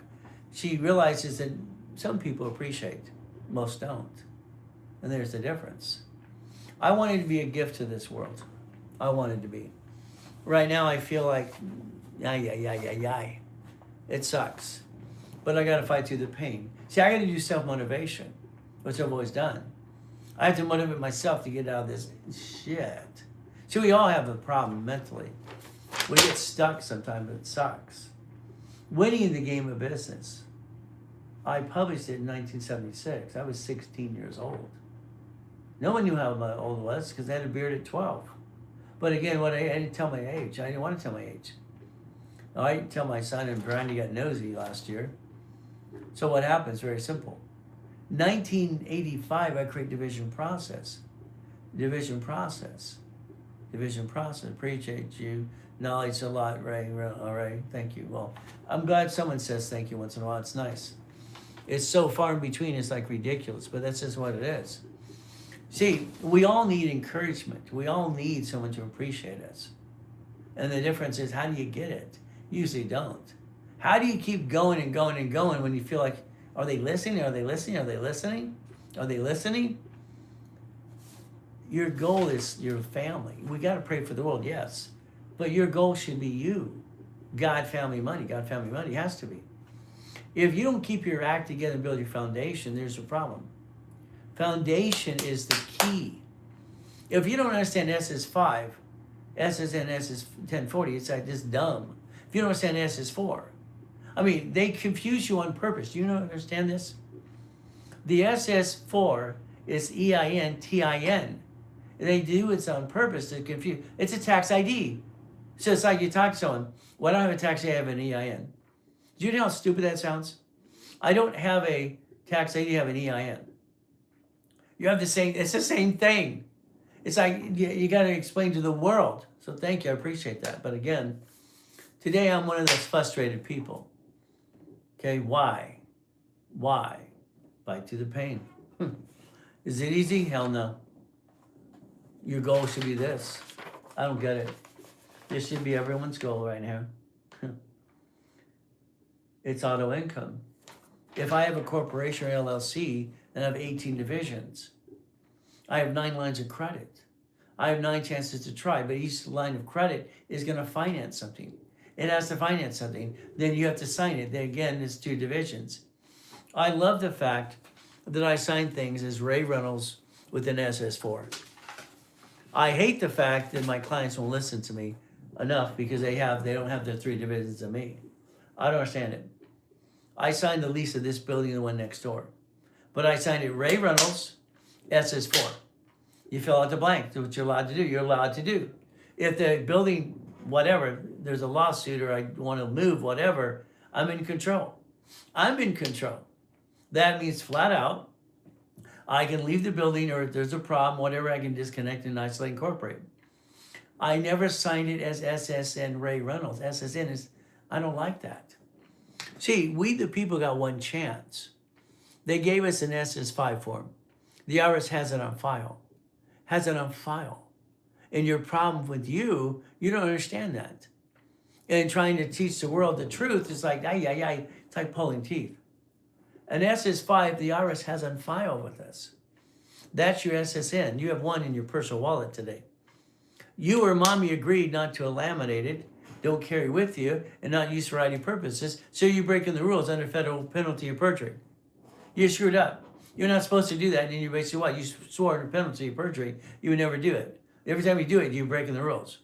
A: She realizes that some people appreciate. Most don't. And there's the difference. I wanted to be a gift to this world. I wanted to be. Right now I feel like, it sucks. But I got to fight through the pain. See, I got to do self-motivation, which I've always done. I have to motivate myself to get out of this shit. See, we all have a problem mentally. We get stuck sometimes, but it sucks. Winning the game of business. I published it in 1976. I was 16 years old. No one knew how old I was because I had a beard at 12. But again, I didn't tell my age. I didn't want to tell my age. I didn't tell my son, and Brandy got nosy last year. So what happens? Very simple. 1985, I create division process. Division process. Appreciate you. Knowledge a lot, Ray. All right, thank you. Well, I'm glad someone says thank you once in a while. It's nice. It's so far in between, it's like ridiculous, but that's just what it is. See, we all need encouragement. We all need someone to appreciate us. And the difference is, how do you get it? You usually don't. How do you keep going and going and going when you feel like, are they listening? Are they listening? Are they listening? Are they listening? Your goal is your family. We got to pray for the world, yes. But your goal should be you. God, family, money. God, family, money has to be. If you don't keep your act together and build your foundation, there's a problem. Foundation is the key. If you don't understand S is 5, S is and S is 1040, it's like just dumb. If you don't understand S is 4. I mean, they confuse you on purpose. Do you understand this? The SS4 is EINTIN. They do it on purpose to confuse. It's a tax ID. So it's like you talk to someone, well, I don't have a tax ID, I have an EIN. Do you know how stupid that sounds? I don't have a tax ID, I have an EIN. You have the same, it's the same thing. It's like you got to explain to the world. So thank you, I appreciate that. But again, today I'm one of those frustrated people. Okay, why? Why? Bite to the pain. Is it easy? Hell no. Your goal should be this. I don't get it. This should be everyone's goal right now. It's auto income. If I have a corporation or LLC and I have 18 divisions, I have 9 lines of credit. I have 9 chances to try, but each line of credit is going to finance something. It has to finance something. Then you have to sign it. Then again, it's 2 divisions. I love the fact that I sign things as Ray Reynolds with an SS4. I hate the fact that my clients won't listen to me enough because they don't have their 3 divisions of me. I don't understand it. I signed the lease of this building and the one next door. But I signed it Ray Reynolds, SS4. You fill out the blank. That's what you're allowed to do. You're allowed to do. If the building, whatever, there's a lawsuit or I want to move, whatever, I'm in control. I'm in control. That means flat out, I can leave the building, or if there's a problem, whatever, I can disconnect and isolate and incorporate. I never signed it as SSN Ray Reynolds. SSN is, I don't like that. See, we the people got one chance. They gave us an SS5 form. The IRS has it on file. Has it on file. And your problem with you don't understand that. And trying to teach the world the truth is like, it's like pulling teeth. An SS5, the IRS has on file with us. That's your SSN. You have one in your personal wallet today. You or mommy agreed not to laminate it, don't carry with you, and not use for ID purposes, so you're breaking the rules under federal penalty of perjury. You screwed up. You're not supposed to do that, and you basically what? You swore under penalty of perjury, you would never do it. Every time you do it, you're breaking the rules.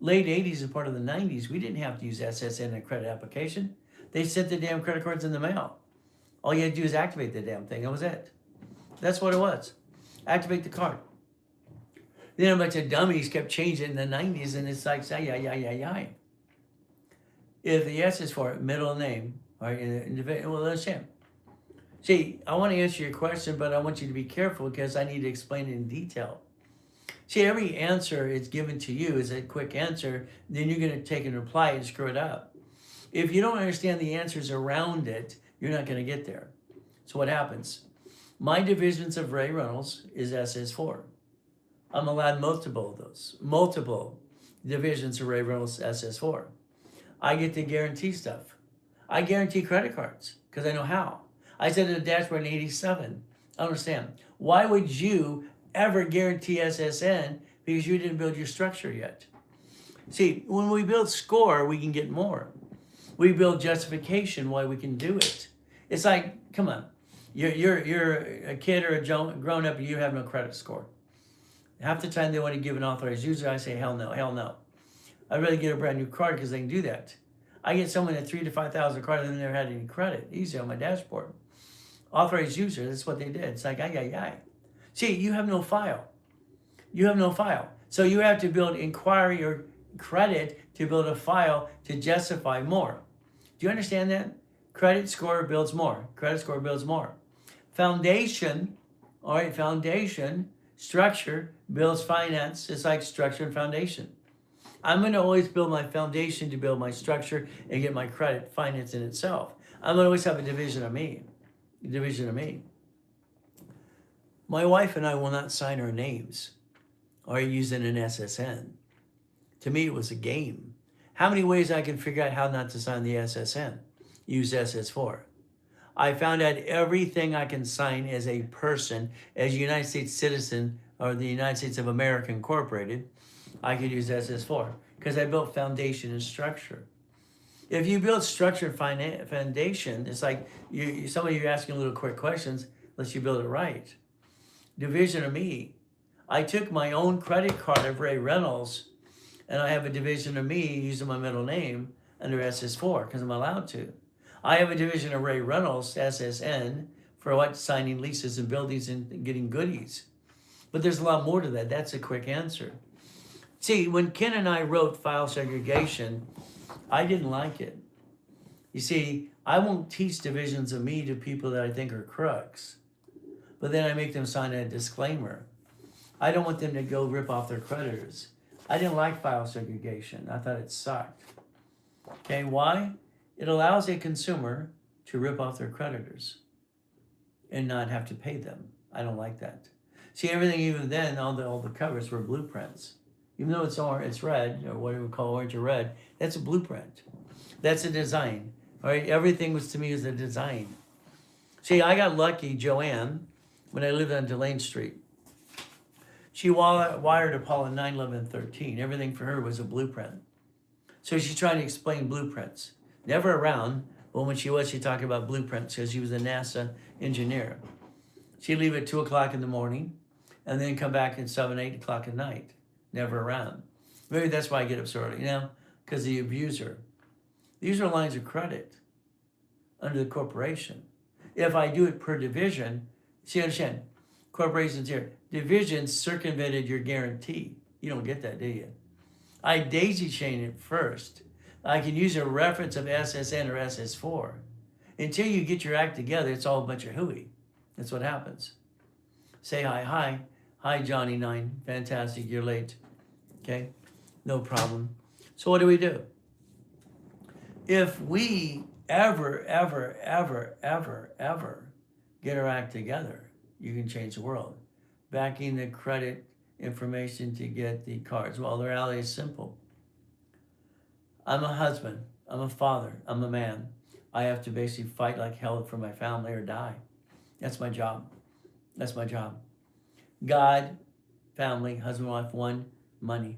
A: Late 80s and part of the 90s, we didn't have to use SSN in a credit application. They sent the damn credit cards in the mail. All you had to do is activate the damn thing. That was it. That's what it was. Activate the card. Then a bunch of dummies kept changing in the 90s, and it's like, If the S is for middle name, all right, well, understand. See, I want to answer your question, but I want you to be careful because I need to explain it in detail. See, every answer is given to you is a quick answer, then you're going to take and reply and screw it up. If you don't understand the answers around it, you're not going to get there. So what happens? My divisions of Ray Reynolds is SS4. I'm allowed multiple of those. Multiple divisions of Ray Reynolds SS4. I get to guarantee stuff. I guarantee credit cards because I know how. I said to the dashboard in 87. I understand. Why would you ever guarantee SSN? Because you didn't build your structure yet. See, when we build score, we can get more. We build justification why we can do it. It's like, come on, you're a kid or a grown up and you have no credit score. Half the time they want to give an authorized user, I say, hell no, hell no. I'd rather get a brand new card because they can do that. I get someone at 3,000 to 5,000 card and they never had any credit. Easy on my dashboard. Authorized user, that's what they did. It's like, See, you have no file. You have no file. So you have to build inquiry or credit to build a file to justify more. Do you understand that? Credit score builds more. Credit score builds more. Foundation, all right, foundation, structure builds finance. It's like structure and foundation. I'm going to always build my foundation to build my structure and get my credit finance in itself. I'm going to always have a division of me. A division of me. My wife and I will not sign our names or using an SSN. To me, it was a game. How many ways I can figure out how not to sign the SSN? Use SS4. I found out everything I can sign as a person, as a United States citizen or the United States of America Incorporated, I could use SS4 because I built foundation and structure. If you build structure and foundation, it's like some of you are asking little quick questions, unless you build it right. Division of me. I took my own credit card of Ray Reynolds and I have a division of me using my middle name under SS4 because I'm allowed to. I have a division of Ray Reynolds, SSN, for what? Signing leases and buildings and getting goodies. But there's a lot more to that. That's a quick answer. See, when Ken and I wrote file segregation, I didn't like it. You see, I won't teach divisions of me to people that I think are crooks. But then I make them sign a disclaimer. I don't want them to go rip off their creditors. I didn't like file segregation. I thought it sucked. Okay, why? It allows a consumer to rip off their creditors and not have to pay them. I don't like that. See, everything even then, all the covers were blueprints. Even though it's red, or what we call orange or red, that's a blueprint. That's a design. All right, everything was to me as a design. See, I got lucky, Joanne, when I lived on Delane Street. She wired Apollo 9, 11, and 13. Everything for her was a blueprint. So she's trying to explain blueprints. Never around, but when she was, she talked about blueprints because she was a NASA engineer. She'd leave at 2 o'clock in the morning and then come back at 7, 8 o'clock at night. Never around. Maybe that's why I get up so early, because the abuser. These are lines of credit under the corporation. If I do it per division, see, understand, corporations here, divisions circumvented your guarantee. You don't get that, do you? I daisy chain it first. I can use a reference of SSN or SS4. Until you get your act together, it's all a bunch of hooey. That's what happens. Say hi, hi. Hi, Johnny 9. Fantastic, you're late. Okay, no problem. So what do we do? If we ever get our act together, you can change the world. Backing the credit information to get the cards. Well, the reality is simple. I'm a husband. I'm a father. I'm a man. I have to basically fight like hell for my family or die. That's my job. That's my job. God, family, husband, wife, one, money.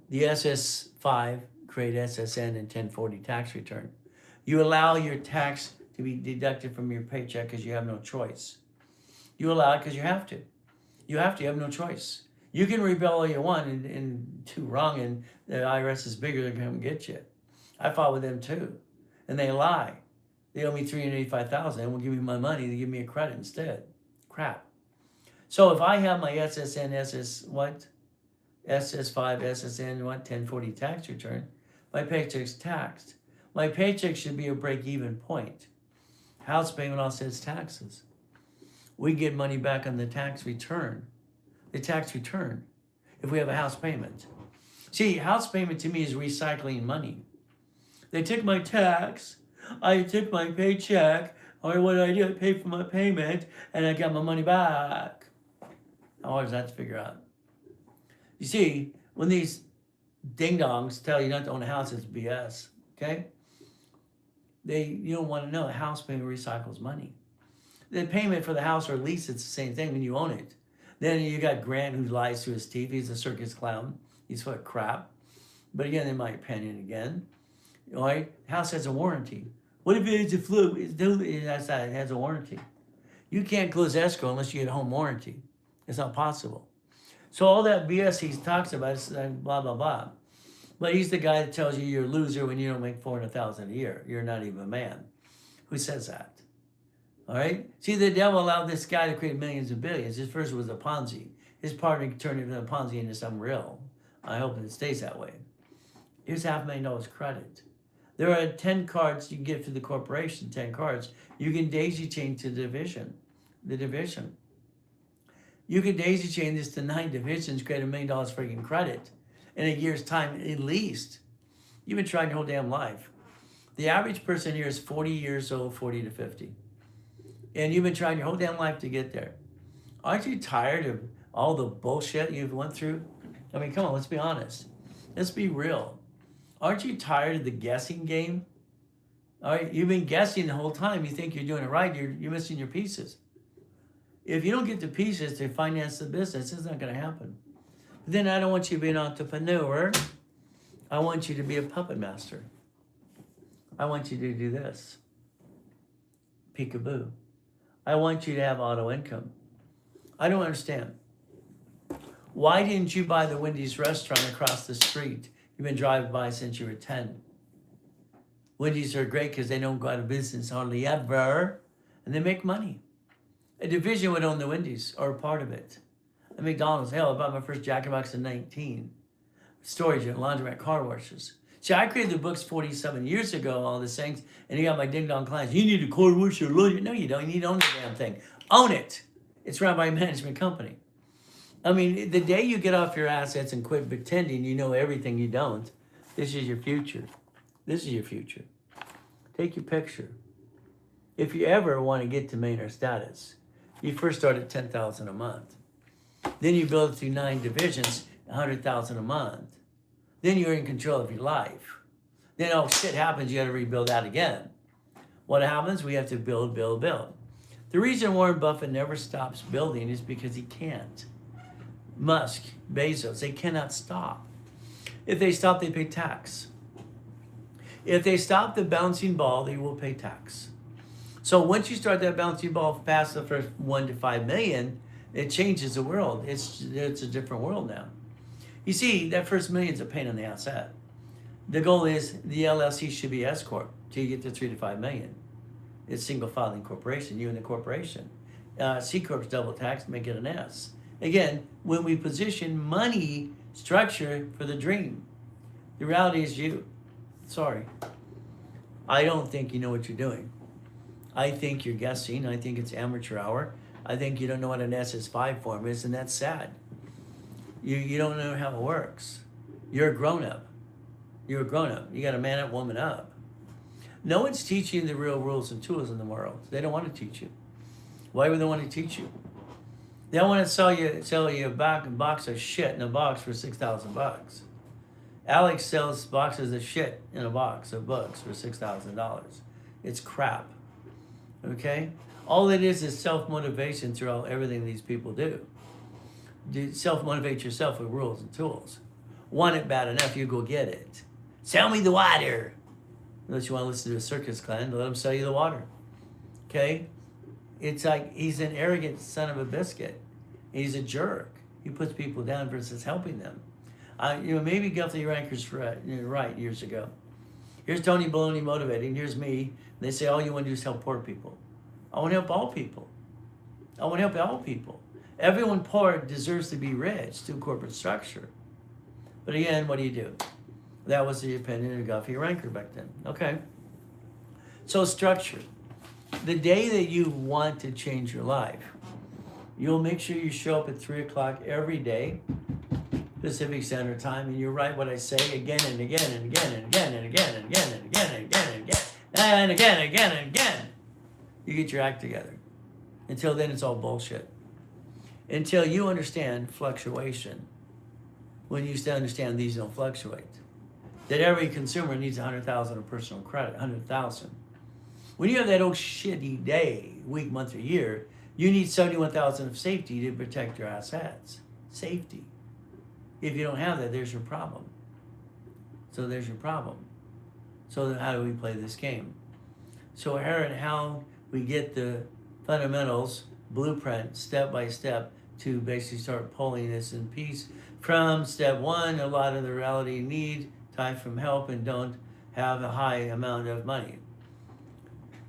A: The SS5 create SSN and 1040 tax return. You allow your tax to be deducted from your paycheck because you have no choice. You allow it because you have to. You have to, you have no choice. You can rebel all you want and do wrong, and the IRS is bigger, they're going to come get you. I fought with them too. And they lie. They owe me $385,000. They won't give me my money, they give me a credit instead. Crap. So if I have my SSN, SS5, SSN, 1040 tax return, my paycheck's taxed. My paycheck should be a break-even point. House payment offsets taxes. We get money back on the tax return. The tax return, if we have a house payment. See, house payment to me is recycling money. They took my tax, I took my paycheck, or what did I do? I paid for my payment, and I got my money back. How hard is that to figure out? You see, when these ding-dongs tell you not to own a house, it's BS, okay? You don't want to know, a house payment recycles money. The payment for the house or lease, it's the same thing when you own it. Then you got Grant who lies through his teeth. He's a circus clown. He's full of crap. But again, in my opinion, all right, house has a warranty. What if it's a fluke? It has a warranty. You can't close escrow unless you get a home warranty. It's not possible. So all that BS he talks about is blah, blah, blah. But he's the guy that tells you you're a loser when you don't make $400,000 a year. You're not even a man. Who says that? All right? See, the devil allowed this guy to create millions and billions. His first was a Ponzi. His partner turned it from a Ponzi into something real. I hope it stays that way. Here's $500,000 credit. There are 10 cards you can give to the corporation, 10 cards. You can daisy chain to the division. You can daisy chain this to 9 divisions, create $1 million freaking credit in a year's time at least. You've been trying your whole damn life. The average person here is 40 years old, 40 to 50. And you've been trying your whole damn life to get there. Aren't you tired of all the bullshit you've went through? I mean, come on, let's be honest. Let's be real. Aren't you tired of the guessing game? All right, you've been guessing the whole time. You think you're doing it right. You're missing your pieces. If you don't get the pieces to finance the business, it's not going to happen. Then I don't want you to be an entrepreneur. I want you to be a puppet master. I want you to do this. Peekaboo. I want you to have auto income. I don't understand. Why didn't you buy the Wendy's restaurant across the street? You've been driving by since you were 10. Wendy's are great because they don't go out of business hardly ever, and they make money. A division would own the Wendy's, or a part of it. And McDonald's, hell, I bought my first Jack in the Box in 19. Storage and laundromat, car washes. See, I created the books 47 years ago, all these things, and you got my ding-dong clients. You need a car washer, laundry. No, you don't. You need to own the damn thing. Own it. It's run by a management company. I mean, the day you get off your assets and quit pretending you know everything you don't, this is your future. This is your future. Take your picture. If you ever want to get to millionaire status, you first start at $10,000 a month. Then you build it through 9 divisions, $100,000 a month. Then you're in control of your life. Then oh shit happens, you got to rebuild that again. What happens? We have to build, build, build. The reason Warren Buffett never stops building is because he can't. Musk, Bezos, they cannot stop. If they stop, they pay tax. If they stop the bouncing ball, they will pay tax. So once you start that bouncing ball past the first 1 to 5 million, it changes the world. It's a different world now. You see, that first million's a pain in the asset. The goal is the LLC should be S corp till you get to 3 to 5 million. It's single filing corporation, you and the corporation. C corp's double tax, make it an S. Again, when we position money structure for the dream, the reality is you. Sorry. I don't think you know what you're doing. I think you're guessing. I think it's amateur hour. I think you don't know what an SS5 form is, and that's sad. You don't know how it works. You're a grown-up. You're a grown-up. You got to man up, woman up. No one's teaching you the real rules and tools in the world. They don't want to teach you. Why would they want to teach you? They want to sell you a box of shit in a box for $6,000. Alex sells boxes of shit in a box of books for $6,000. It's crap. Okay? All it is self-motivation throughout everything these people do. Self-motivate yourself with rules and tools. Want it bad enough, you go get it. Sell me the water. Unless you want to listen to a circus clown, let them sell you the water. Okay? It's like he's an arrogant son of a biscuit. He's a jerk. He puts people down versus helping them. Maybe Guthrie Ranker's right years ago. Here's Tony Baloney motivating. Here's me. They say all you want to do is help poor people. I want to help all people. I want to help all people. Everyone poor deserves to be rich through corporate structure. But again, what do? That was the opinion of Guthrie Ranker back then. Okay. So structure. The day that you want to change your life, you'll make sure you show up at 3 o'clock every day, Pacific Standard Time, and you write what I say again and again and again and again and again and again and again and again and again and again and again and again. You get your act together. Until then, it's all bullshit. Until you understand fluctuation. When you understand these don't fluctuate. That every consumer needs 100,000 of personal credit, 100,000. When you have that old shitty day, week, month, or year, you need 71,000 of safety to protect your assets. Safety. If you don't have that, there's your problem. So there's your problem. So then how do we play this game? So how we get the fundamentals, blueprint, step by step, to basically start pulling this in piece. From step 1, a lot of the reality need, time from help, and don't have a high amount of money.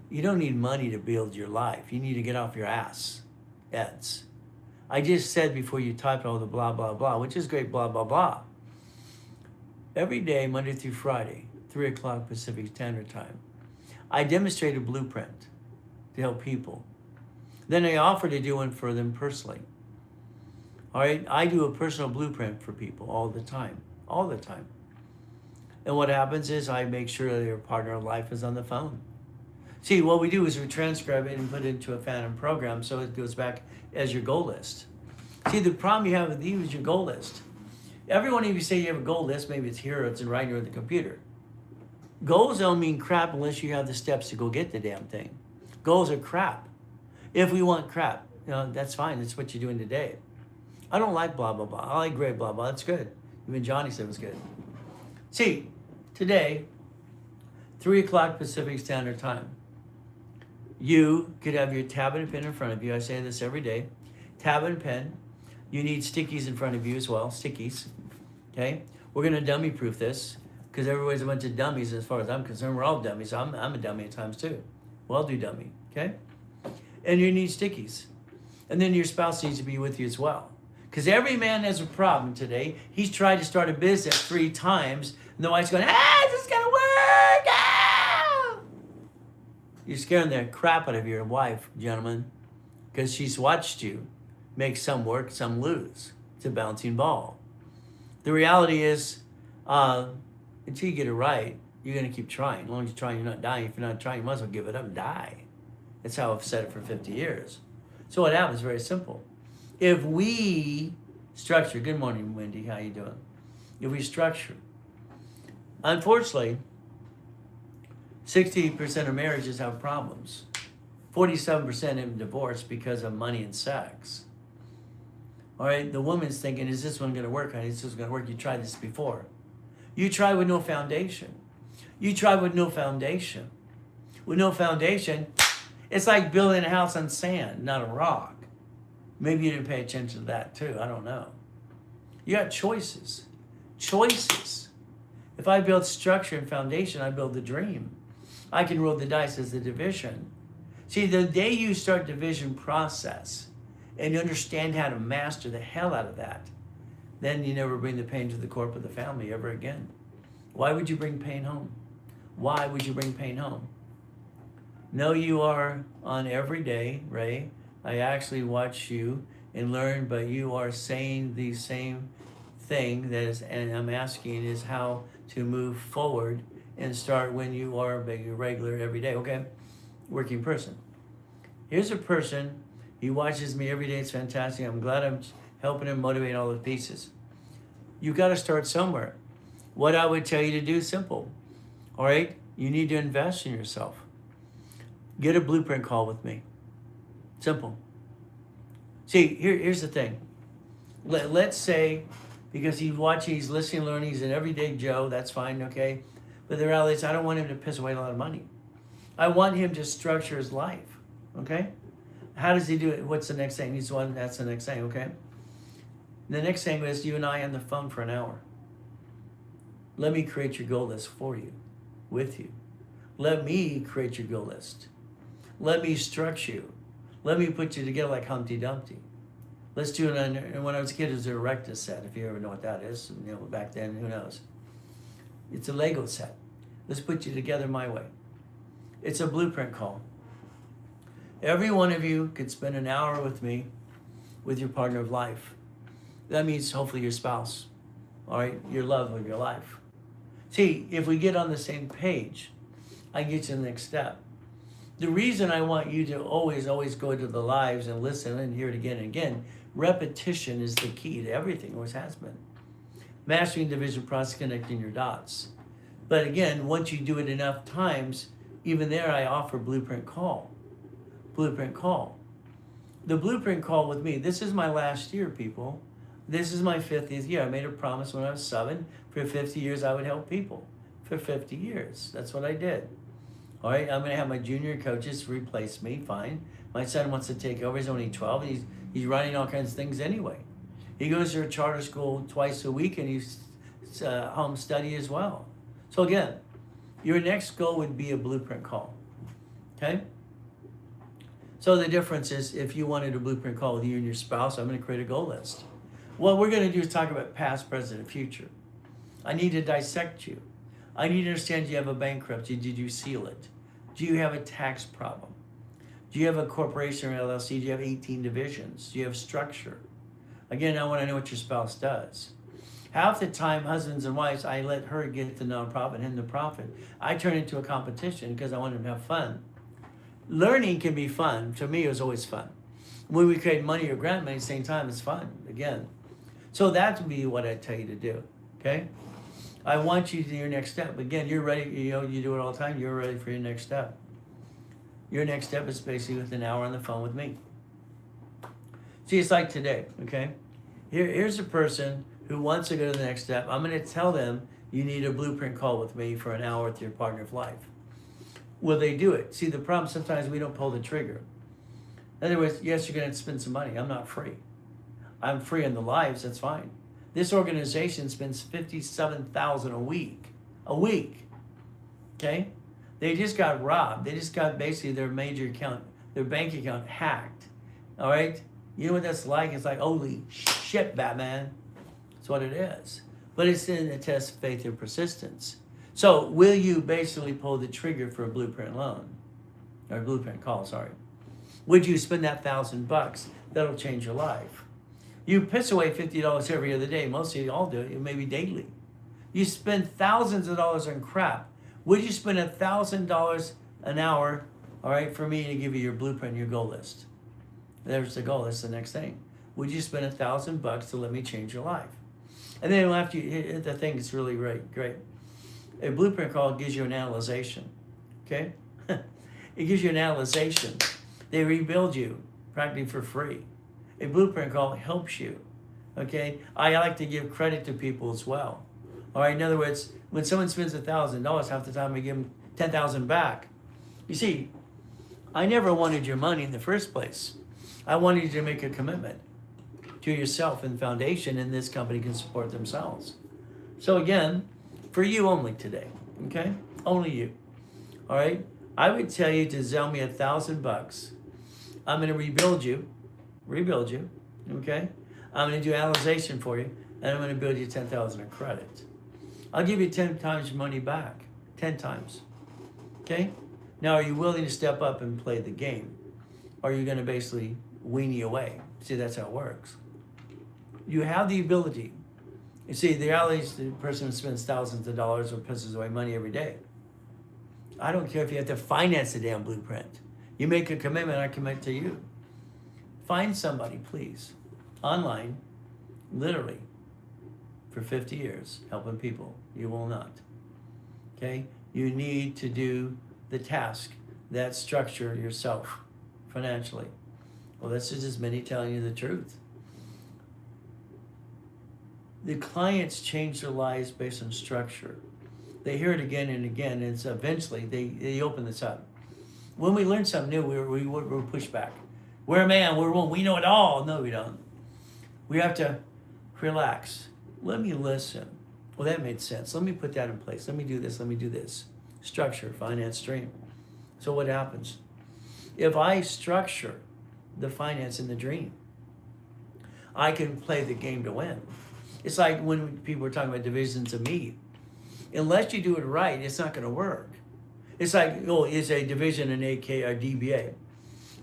A: You don't need money to build your life. You need to get off your ass. Eds. I just said before you typed all the blah, blah, blah, which is great, blah, blah, blah. Every day, Monday through Friday, 3 o'clock Pacific Standard Time, I demonstrate a blueprint to help people. Then I offer to do one for them personally. All right, I do a personal blueprint for people all the time. And what happens is I make sure that your partner of life is on the phone. See, what we do is we transcribe it and put it into a phantom program so it goes back as your goal list. See, the problem you have with you is your goal list. Every one of you say you have a goal list, maybe it's here or it's right here on the computer. Goals don't mean crap unless you have the steps to go get the damn thing. Goals are crap. If we want crap, that's fine. That's what you're doing today. I don't like blah, blah, blah. I like great blah, blah. That's good. Even Johnny said it was good. See, today, 3 o'clock Pacific Standard Time, you could have your tablet and pen in front of you. I say this every day. Tablet and pen. You need stickies in front of you as well. Stickies. Okay? We're going to dummy proof this because everybody's a bunch of dummies as far as I'm concerned. We're all dummies. I'm a dummy at times too. We'll all do dummy. Okay? And you need stickies. And then your spouse needs to be with you as well. Because every man has a problem today. He's tried to start a business 3 times. And the wife's going, this is going to work. Ah! You're scaring the crap out of your wife, gentlemen. Because she's watched you make some work, some lose. It's a bouncing ball. The reality is, until you get it right, you're going to keep trying. As long as you're trying, you're not dying. If you're not trying, you might as well give it up and die. That's how I've said it for 50 years. So what happens is very simple. If we structure, good morning, Wendy, how you doing? If we structure, unfortunately, 60% of marriages have problems. 47% in divorce because of money and sex. All right, the woman's thinking, is this one going to work? Is this going to work? You tried this before. You tried with no foundation. You tried with no foundation. With no foundation, it's like building a house on sand, not a rock. Maybe you didn't pay attention to that too. I don't know. You got choices. Choices. If I build structure and foundation, I build the dream. I can roll the dice as the division. See, the day you start division process and you understand how to master the hell out of that, then you never bring the pain to the corp of the family ever again. Why would you bring pain home? Why would you bring pain home? No, you are on every day, Ray. I actually watch you and learn, but you are saying the same thing that is, and I'm asking is how to move forward and start when you are a regular every day, okay? Working person. Here's a person, he watches me every day, it's fantastic. I'm glad I'm helping him motivate all the pieces. You got to start somewhere. What I would tell you to do is simple, all right? You need to invest in yourself. Get a blueprint call with me. Simple. See, here's the thing. Let's say, because he's watching, he's listening, learning, he's an everyday Joe, that's fine, okay? But the reality is I don't want him to piss away a lot of money. I want him to structure his life, okay? How does he do it? What's the next thing? He's one, that's the next thing, okay? The next thing is you and I on the phone for an hour. Let me create your goal list for you, with you. Let me create your goal list. Let me structure you. Let me put you together like Humpty Dumpty. Let's do it on, and when I was a kid, it was a Erectus set, if you ever know what that is. You know, back then, who knows? It's a Lego set. Let's put you together my way. It's a blueprint call. Every one of you could spend an hour with me, with your partner of life. That means hopefully your spouse, all right, your love of your life. See, if we get on the same page, I get you to the next step. The reason I want you to always go to the lives and listen and hear it again and again, repetition is the key to everything, always has been. Mastering division process, connecting your dots. But again, once you do it enough times, even there I offer blueprint call. Blueprint call. The blueprint call with me, this is my last year, people. This is my 50th year. I made a promise when I was 7. For 50 years, I would help people. For 50 years. That's what I did. All right, I'm going to have my junior coaches replace me, fine. My son wants to take over. He's only 12. He's running all kinds of things anyway. He goes to a charter school twice a week, and he's home study as well. So again, your next goal would be a blueprint call, okay? So the difference is if you wanted a blueprint call with you and your spouse, I'm going to create a goal list. What we're going to do is talk about past, present, and future. I need to dissect you. I need to understand, do you have a bankruptcy? Did you seal it? Do you have a tax problem? Do you have a corporation or LLC? Do you have 18 divisions? Do you have structure? Again, I want to know what your spouse does. Half the time, husbands and wives, I let her get the nonprofit, him the profit. I turn it into a competition because I want him to have fun. Learning can be fun. To me, it was always fun. When we create money or grant money at the same time, it's fun, again. So that would be what I tell you to do, okay? I want you to do your next step. Again, you're ready, you do it all the time, you're ready for your next step. Your next step is basically with an hour on the phone with me. See, it's like today, okay? Here's a person who wants to go to the next step. I'm going to tell them you need a blueprint call with me for an hour with your partner of life. Will they do it? See, the problem sometimes we don't pull the trigger. In other words, yes, you're going to spend some money. I'm not free. I'm free on the lives, that's fine. This organization spends $57,000 a week. A week. Okay? They just got robbed. They just got basically their major account, their bank account hacked. All right? You know what that's like? It's like, holy shit, Batman. That's what it is. But it's in a test of faith and persistence. So will you basically pull the trigger for a blueprint loan? Or a blueprint call, sorry. Would you spend that $1,000? That'll change your life. You piss away $50 every other day. Most of you all do it, maybe daily. You spend thousands of dollars on crap. Would you spend $1,000 an hour, all right, for me to give you your blueprint, your goal list? There's the goal. That's the next thing. Would you spend $1,000 to let me change your life? And then after you, the thing is really great. A blueprint call gives you an analyzation. Okay, it gives you an analyzation. They rebuild you practically for free. A blueprint call helps you. Okay, I like to give credit to people as well. All right, in other words, when someone spends $1,000, half the time I give them 10,000 back. You see, I never wanted your money in the first place. I wanted you to make a commitment to yourself and foundation, and this company can support themselves. So again, for you only today, okay? Only you. All right? I would tell you to sell me $1,000. I'm going to rebuild you, okay? I'm going to do analyzation for you, and I'm going to build you 10,000 in credit. I'll give you 10 times your money back, 10 times, okay? Now, are you willing to step up and play the game? Or are you going to basically weenie away? See, that's how it works. You have the ability. You see, the reality is the person who spends thousands of dollars or pisses away money every day. I don't care if you have to finance the damn blueprint. You make a commitment, I commit to you. Find somebody, please, online, literally, for 50 years, helping people. You will not. Okay? You need to do the task, that structure yourself financially. Well, this is just me telling you the truth. The clients change their lives based on structure. They hear it again and again, and so eventually they open this up. When we learn something new, we're pushed back. We're a man, we're a woman, we know it all. No, we don't. We have to relax. Let me listen. Well, that made sense. Let me put that in place. Let me do this, let me do this. Structure, finance stream. So what happens? If I structure the finance in the dream, I can play the game to win. It's like when people are talking about divisions of meat. Unless you do it right, it's not going to work. It's like, is a division an AK or DBA?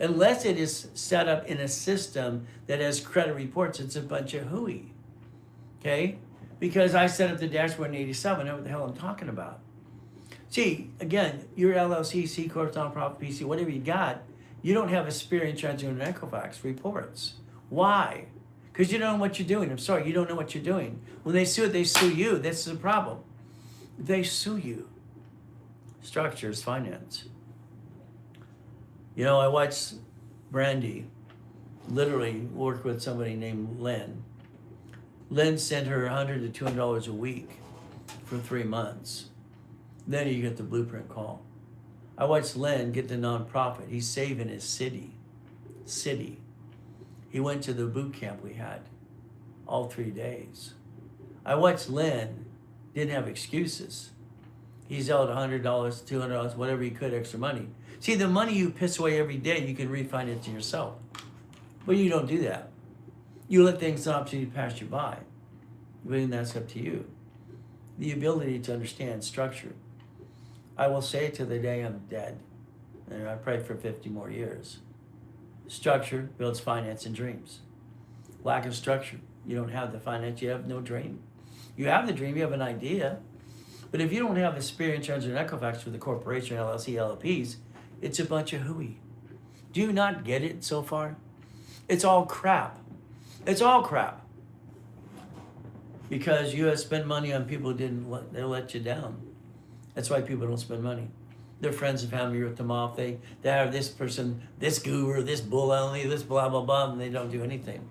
A: Unless it is set up in a system that has credit reports, it's a bunch of hooey. Okay? Because I set up the dashboard in 87, I know what the hell I'm talking about. See, again, your LLC, C Corp, nonprofit, PC, whatever you got, you don't have a spirit in transient Equifax reports. Why? Because you don't know what you're doing. I'm sorry, you don't know what you're doing. When they sue you. That's the problem. They sue you. Structures, finance. You know, I watched Brandy literally work with somebody named Lynn. Lynn sent her $100 to $200 a week for 3 months. Then you get the blueprint call. I watched Lynn get the nonprofit. He's saving his city. He went to the boot camp we had all 3 days. I watched Lynn, didn't have excuses. He's owed $100, $200, whatever he could, extra money. See, the money you piss away every day, you can refinance yourself. But you don't do that. You let things opportunity pass you by. But that's up to you. The ability to understand structure. I will say it till the day I'm dead. And I pray for 50 more years. Structure builds finance and dreams. Lack of structure. You don't have the finance, you have no dream. You have the dream, you have an idea. But if you don't have experience in Equifax for the corporation, LLC, LLPs, it's a bunch of hooey. Do you not get it so far? It's all crap. It's all crap. Because you have spent money on people who they let you down. That's why people don't spend money. Their friends and family rip them off. They have this person, this guru, this bull only, this blah, blah, blah, and they don't do anything.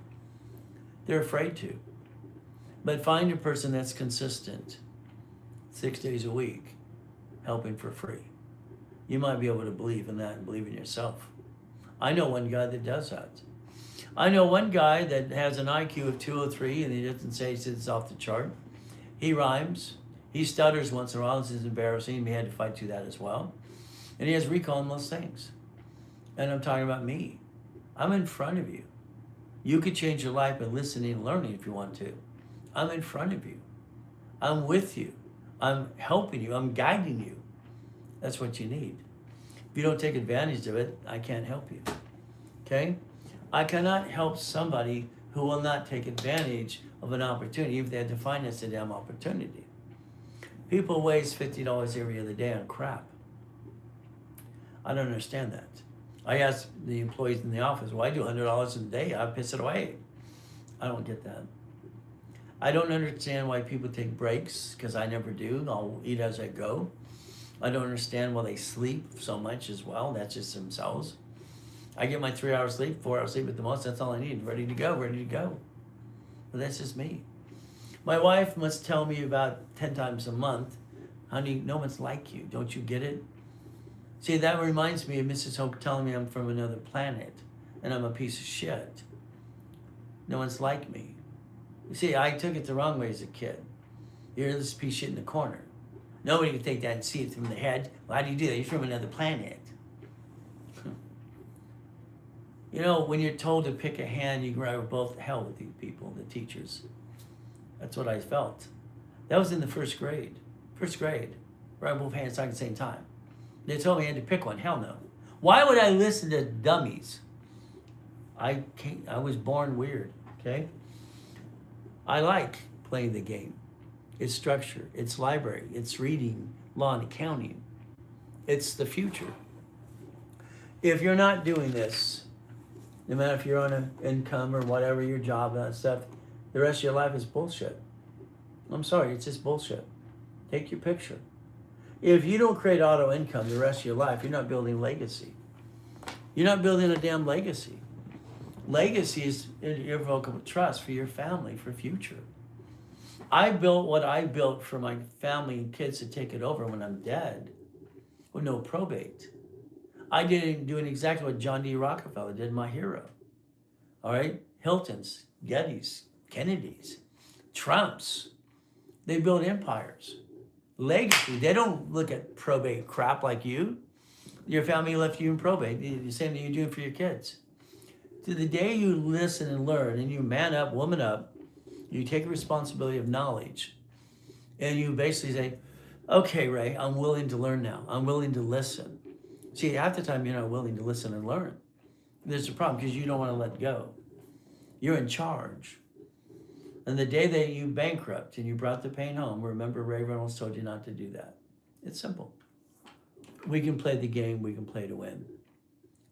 A: They're afraid to. But find a person that's consistent, 6 days a week, helping for free. You might be able to believe in that and believe in yourself. I know one guy that does that. I know one guy that has an IQ of 203, and he doesn't say it's off the chart. He rhymes. He stutters once in a while. This is embarrassing. He had to fight through that as well. And he has recall on most things. And I'm talking about me. I'm in front of you. You could change your life by listening and learning if you want to. I'm in front of you. I'm with you. I'm helping you. I'm guiding you. That's what you need. If you don't take advantage of it, I can't help you. Okay? I cannot help somebody who will not take advantage of an opportunity if they had to finance a damn opportunity. People waste $50 every other day on crap. I don't understand that. I ask the employees in the office, well, I do $100 a day, I piss it away. I don't get that. I don't understand why people take breaks, because I never do. I'll eat as I go. I don't understand why they sleep so much as well. That's just themselves. I get my 3 hours sleep, 4 hours sleep at the most. That's all I need. Ready to go, ready to go. But that's just me. My wife must tell me about 10 times a month, honey, no one's like you. Don't you get it? See, that reminds me of Mrs. Hope telling me I'm from another planet and I'm a piece of shit. No one's like me. You see, I took it the wrong way as a kid. You're this piece of shit in the corner. Nobody can take that and see it from the head. Why do you do that? You're from another planet. You know, when you're told to pick a hand, you can rather both hell with these people, the teachers. That's what I felt. That was in the first grade. First grade. Grab both hands at the same time. They told me I had to pick one. Hell no. Why would I listen to dummies? I was born weird, okay? I like playing the game. It's structure, it's library, it's reading, law and accounting. It's the future. If you're not doing this, no matter if you're on an income or whatever, your job and that stuff, the rest of your life is bullshit. I'm sorry, it's just bullshit. Take your picture. If you don't create auto income the rest of your life, you're not building legacy. You're not building a damn legacy. Legacy is irrevocable trust for your family, for future. I built what I built for my family and kids to take it over when I'm dead with no probate. I didn't do exactly what John D. Rockefeller did, my hero. All right? Hiltons, Gettys, Kennedys, Trumps. They build empires. Legacy. They don't look at probate crap like you. Your family left you in probate. The same thing you're doing for your kids. To the day you listen and learn and you man up, woman up, you take responsibility of knowledge and you basically say, okay, Ray, I'm willing to learn now. I'm willing to listen. See, half the time you're not willing to listen and learn. There's a problem because you don't want to let go. You're in charge. And the day that you bankrupt and you brought the pain home, remember Ray Reynolds told you not to do that. It's simple. We can play the game, we can play to win.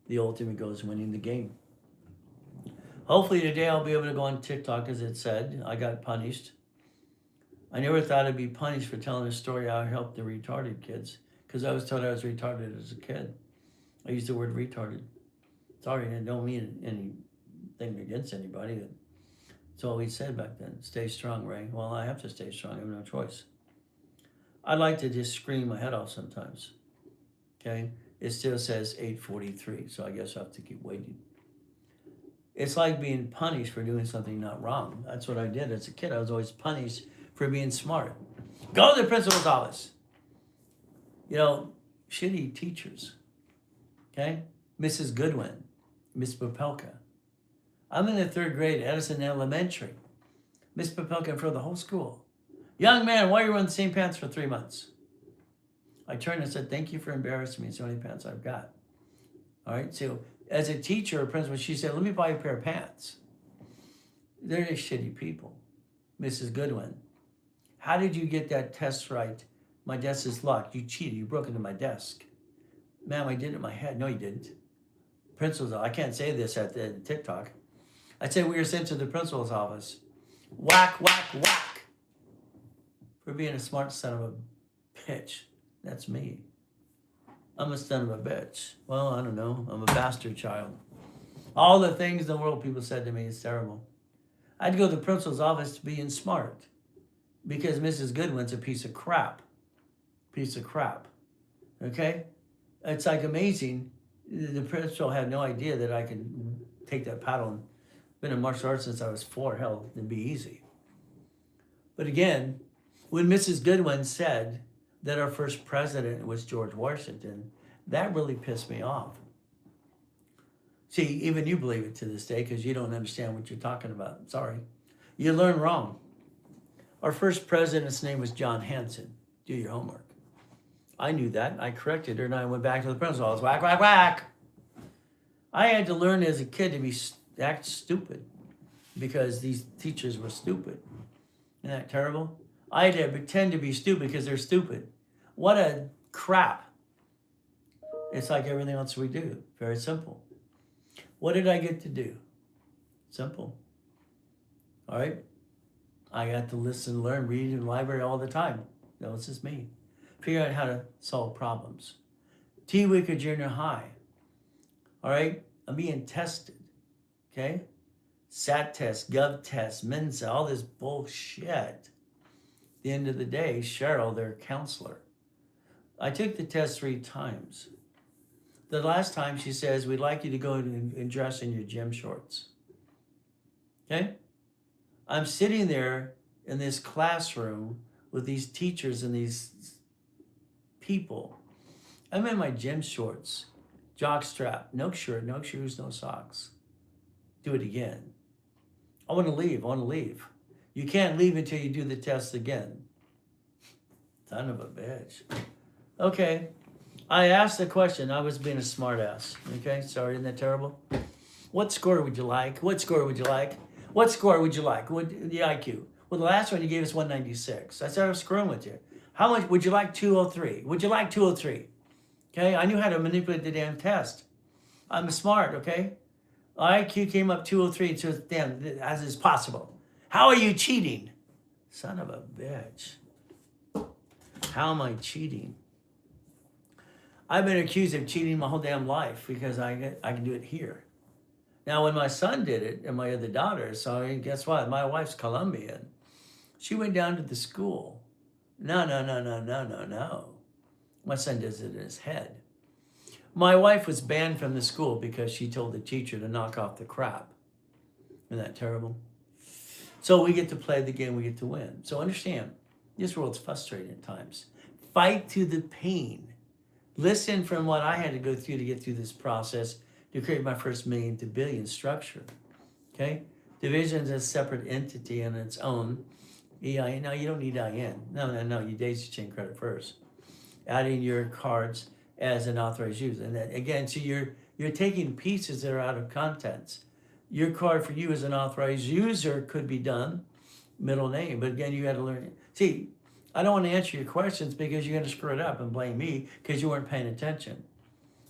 A: The ultimate goal is winning the game. Hopefully today I'll be able to go on TikTok, as it said. I got punished. I never thought I'd be punished for telling a story how I helped the retarded kids, because I was told I was retarded as a kid. I used the word retarded. Sorry, I don't mean anything against anybody. That's all we said back then. Stay strong, Ray. Well, I have to stay strong. I have no choice. I like to just scream my head off sometimes. Okay? It still says 8:43, so I guess I have to keep waiting. It's like being punished for doing something not wrong. That's what I did as a kid. I was always punished for being smart. Go to the principal's office. You know, shitty teachers. Okay? Mrs. Goodwin, Miss Popelka. I'm in the 3rd grade, Edison Elementary. Miss Popelka in front of the whole school. Young man, why are you wearing the same pants for 3 months? I turned and said, thank you for embarrassing me. It's the only pants I've got. All right, so as a teacher or principal, she said, let me buy you a pair of pants. They're just shitty people. Mrs. Goodwin, how did you get that test right? My desk is locked. You cheated. You broke into my desk. Ma'am, I did it in my head. No, you didn't. Principal's office. I can't say this at the TikTok. I'd say we were sent to the principal's office. Whack, whack, whack. For being a smart son of a bitch. That's me. I'm a son of a bitch. Well, I don't know. I'm a bastard child. All the things in the world people said to me is terrible. I had to go to the principal's office to being smart. Because Mrs. Goodwin's a piece of crap. Piece of crap. Okay? It's like amazing. The principal had no idea that I could take that paddle and been in martial arts since I was 4. Hell, it'd be easy. But again, when Mrs. Goodwin said that our first president was George Washington, that really pissed me off. See, even you believe it to this day because you don't understand what you're talking about. Sorry. You learn wrong. Our first president's name was John Hanson. Do your homework. I knew that. I corrected her and I went back to the principal's office. Whack, whack, whack. I had to learn as a kid to act stupid. because these teachers were stupid. Isn't that terrible? I had to pretend to be stupid because they're stupid. What a crap. It's like everything else we do. Very simple. What did I get to do? Simple. All right? I got to listen, learn, read in the library all the time. No, it's just me. Figure out how to solve problems. T-Wicker Junior High. All right? I'm being tested. Okay? SAT test, Gov test, Mensa, all this bullshit. At the end of the day, Cheryl, their counselor. I took the test 3 times. The last time she says, we'd like you to go and dress in your gym shorts. Okay? I'm sitting there in this classroom with these teachers and these people. I'm in my gym shorts, jock strap, no shirt, no shoes, no socks. Do it again. I want to leave. You can't leave until you do the test again. Son of a bitch. Okay. I asked the question. I was being a smart ass. Okay, sorry, isn't that terrible? What score would you like? What score would you like? What score would you like? What the IQ? Well, the last one you gave us 196. I started screwing with you. How much would you like 203? Would you like 203? Okay, I knew how to manipulate the damn test. I'm smart, okay? IQ came up 203, so damn, as is possible. How are you cheating? Son of a bitch. How am I cheating? I've been accused of cheating my whole damn life because I can do it here. Now, when my son did it and my other daughter, so guess what? My wife's Colombian. She went down to the school. No. My son does it in his head. My wife was banned from the school because she told the teacher to knock off the crap. Isn't that terrible? So we get to play the game, we get to win. So understand, this world's frustrating at times. Fight to the pain. Listen from what I had to go through to get through this process to create my first million to billion structure. Okay? Division is a separate entity on its own. EIN, no, you don't need IN. No, you daisy chain credit first. Adding your cards as an authorized user. And then, again, so you're taking pieces that are out of contents. Your card for you as an authorized user could be done, middle name, but again, you got to learn it. See, I don't want to answer your questions because you're going to screw it up and blame me because you weren't paying attention.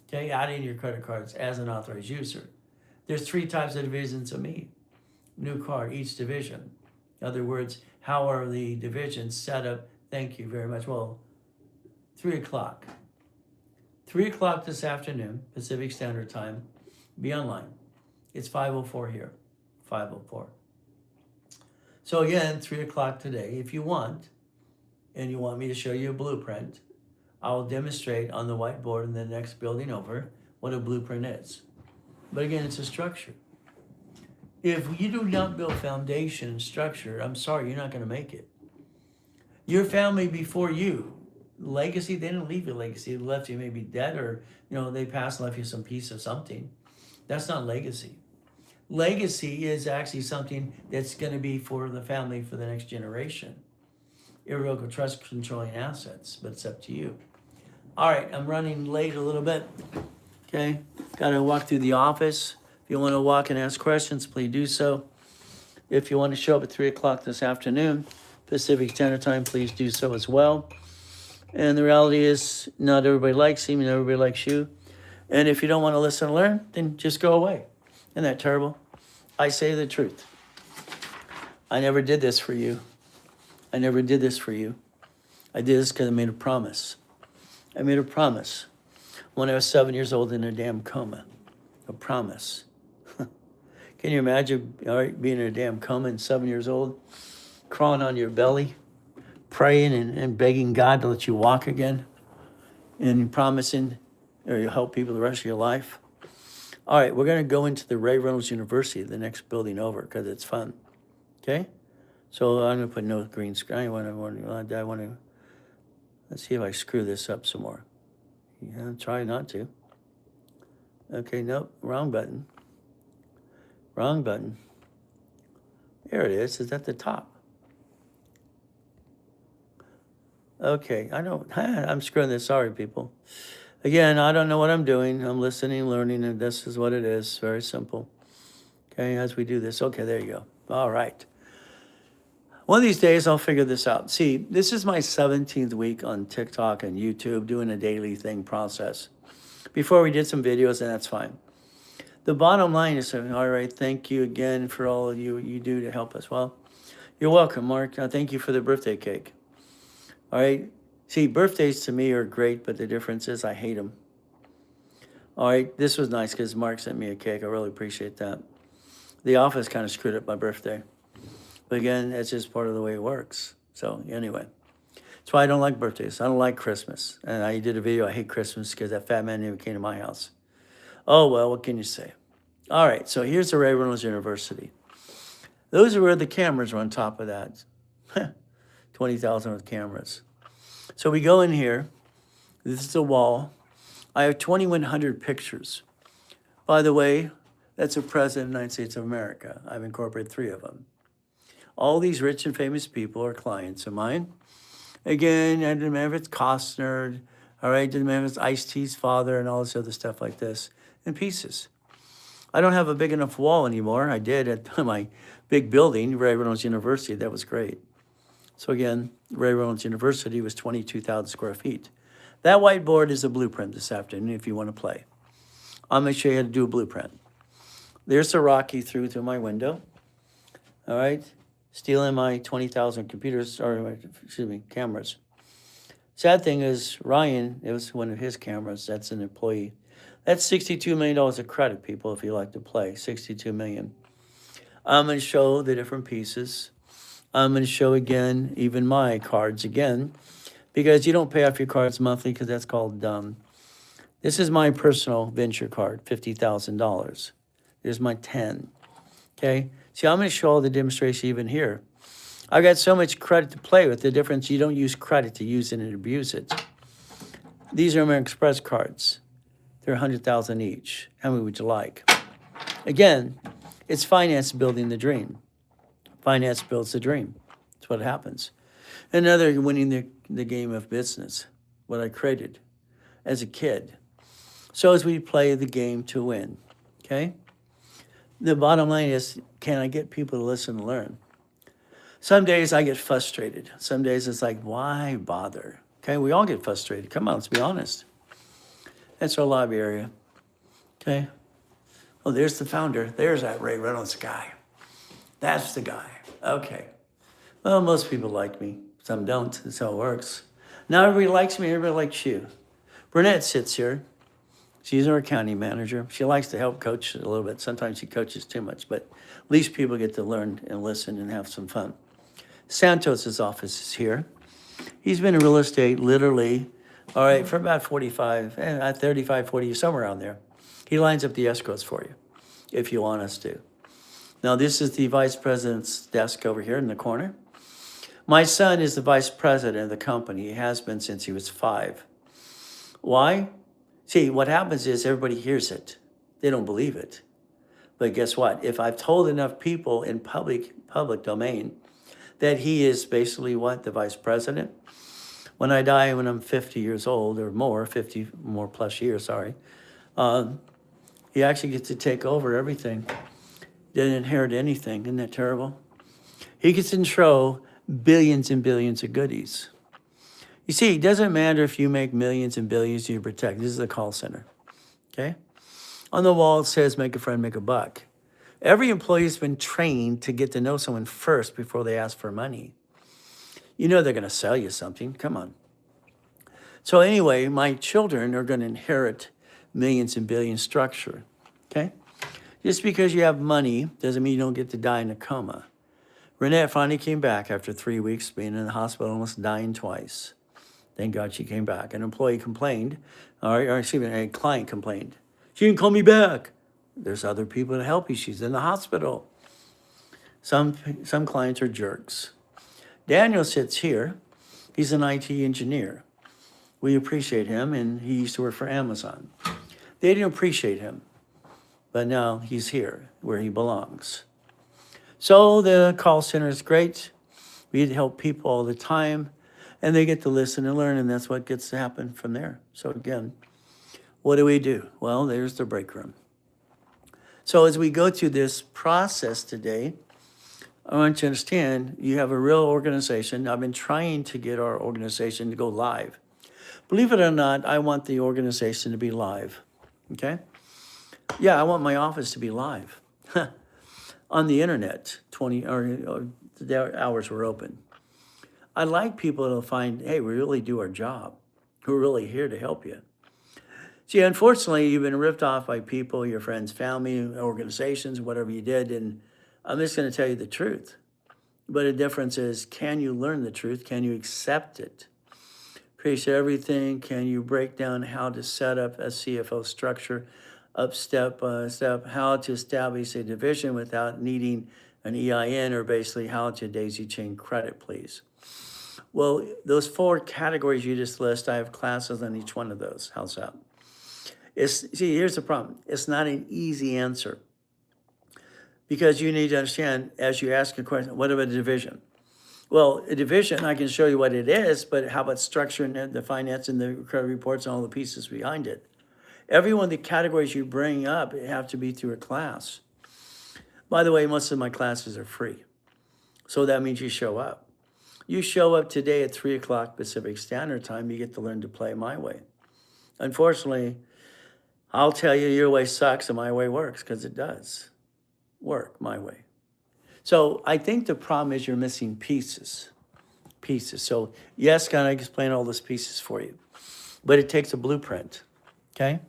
A: Okay, adding your credit cards as an authorized user. There's 3 types of divisions of me. New card, each division. In other words, how are the divisions set up? Thank you very much. Well, 3 o'clock. 3 o'clock this afternoon, Pacific Standard Time, be online. It's 5:04 here, 5:04. So again, 3 o'clock today, if you want, and you want me to show you a blueprint, I will demonstrate on the whiteboard in the next building over what a blueprint is. But again, it's a structure. If you do not build foundation and structure, I'm sorry, you're not going to make it. Your family before you, legacy, they didn't leave you legacy. They left you maybe dead or, they passed and left you some piece of something. That's not legacy. Legacy is actually something that's going to be for the family for the next generation. Irrevocable trust controlling assets, but it's up to you. All right, I'm running late a little bit. Okay, got to walk through the office. If you want to walk and ask questions, please do so. If you want to show up at 3 o'clock this afternoon, Pacific Standard Time, please do so as well. And the reality is, not everybody likes you, not everybody likes you. And if you don't want to listen and learn, then just go away. Isn't that terrible? I say the truth. I never did this for you. I never did this for you. I did this because I made a promise. I made a promise when I was 7 years old in a damn coma. A promise. Can you imagine, all right, being in a damn coma and 7 years old, crawling on your belly, praying and begging God to let you walk again, and promising or you'll help people the rest of your life? All right, we're going to go into the Ray Reynolds University, the next building over, because it's fun. Okay? So I'm going to put no green screen. I want to, let's see if I screw this up some more. Yeah, try not to. Okay, nope, wrong button. Wrong button. There it is. It's at the top. Okay, I'm screwing this. Sorry, people. Again, I don't know what I'm doing. I'm listening, learning, and this is what it is. Very simple. Okay, as we do this. Okay, there you go. All right. One of these days, I'll figure this out. See, this is my 17th week on TikTok and YouTube doing a daily thing process. Before we did some videos, and that's fine. The bottom line is, all right, thank you again for all you do to help us. Well, you're welcome, Mark. Thank you for the birthday cake. All right. See, birthdays to me are great, but the difference is I hate them. All right. This was nice because Mark sent me a cake. I really appreciate that. The office kind of screwed up my birthday. But again, that's just part of the way it works. So anyway, that's why I don't like birthdays. I don't like Christmas. And I did a video, I hate Christmas because that fat man never came to my house. Oh, well, what can you say? All right, so here's the Ray Reynolds University. Those are where the cameras are on top of that. 20,000 with cameras. So we go in here. This is the wall. I have 2,100 pictures. By the way, that's a president of the United States of America. I've incorporated 3 of them. All these rich and famous people are clients of mine. Again, I don't matter if it's Costner, all right, doesn't matter if it's Ice-T's father and all this other stuff like this, in pieces. I don't have a big enough wall anymore. I did at my big building, Ray Reynolds University. That was great. So again, Ray Reynolds University was 22,000 square feet. That whiteboard is a blueprint this afternoon if you want to play. I'm going to show you how to do a blueprint. There's the Rocky through my window. All right. Stealing my 20,000 computers, or excuse me, cameras. Sad thing is, Ryan, it was one of his cameras. That's an employee. That's $62 million of credit, people, if you like to play. $62 million. I'm going to show the different pieces. I'm going to show again, even my cards again, because you don't pay off your cards monthly because that's called dumb. This is my personal venture card, $50,000. There's my 10. Okay. See, I'm going to show all the demonstration even here. I've got so much credit to play with. The difference, you don't use credit to use it and abuse it. These are American Express cards. They're 100,000 each. How many would you like? Again, it's finance building the dream. Finance builds the dream. That's what happens. Another, winning the game of business, what I created as a kid. So as we play the game to win, okay? The bottom line is, can I get people to listen and learn? Some days I get frustrated. Some days it's like, why bother? Okay, we all get frustrated. Come on, let's be honest. That's our lobby area. Okay. Oh, there's the founder. There's that Ray Reynolds guy. That's the guy. Okay. Well, most people like me. Some don't. That's how it works. Now everybody likes me. Everybody likes you. Burnett sits here. She's our county manager. She likes to help coach a little bit. Sometimes she coaches too much, but at least people get to learn and listen and have some fun. Santos's office is here. He's been in real estate literally, all right, for about 35, 40 years, somewhere around there. He lines up the escrows for you if you want us to. Now, this is the vice president's desk over here in the corner. My son is the vice president of the company. He has been since he was 5. Why? See, what happens is everybody hears it. They don't believe it. But guess what? If I've told enough people in public domain that he is basically what? The vice president. When I die, when I'm 50 years old or more, 50 more plus years, sorry, he actually gets to take over everything. Didn't inherit anything. Isn't that terrible? He gets to control billions and billions of goodies. You see, it doesn't matter if you make millions and billions you protect. This is a call center, okay? On the wall, it says, make a friend, make a buck. Every employee has been trained to get to know someone first before they ask for money. You know they're going to sell you something. Come on. So anyway, my children are going to inherit millions and billions structure, okay? Just because you have money doesn't mean you don't get to die in a coma. Renette finally came back after 3 weeks being in the hospital, almost dying twice. Thank God she came back. An employee complained, or excuse me, a client complained. She didn't call me back. There's other people to help you. She's in the hospital. Some clients are jerks. Daniel sits here. He's an IT engineer. We appreciate him, and he used to work for Amazon. They didn't appreciate him, but now he's here where he belongs. So the call center is great. We help people all the time, and they get to listen and learn, and that's what gets to happen from there. So again, what do we do? Well, there's the break room. So as we go through this process today, I want you to understand you have a real organization. I've been trying to get our organization to go live. Believe it or not, I want the organization to be live. Okay? Yeah, I want my office to be live on the internet. 20 or the hours were open. I'd like people to find, hey, we really do our job. We're really here to help you. See, unfortunately, you've been ripped off by people, your friends, family, organizations, whatever you did, and I'm just going to tell you the truth. But the difference is, can you learn the truth? Can you accept it? Appreciate everything. Can you break down how to set up a CFO structure, up step by step, how to establish a division without needing an EIN, or basically how to daisy chain credit, please? Well, those 4 categories you just list, I have classes on each one of those. How's that? See, here's the problem. It's not an easy answer, because you need to understand, as you ask a question, what about a division? Well, a division, I can show you what it is, but how about structure and the finance and the credit reports and all the pieces behind it? Every one of the categories you bring up have to be through a class. By the way, most of my classes are free. So that means you show up. You show up today at 3 o'clock Pacific Standard Time, you get to learn to play my way. Unfortunately, I'll tell you your way sucks and my way works, because it does work my way. So I think the problem is you're missing pieces. So yes, can I explain all those pieces for you? But it takes a blueprint, okay?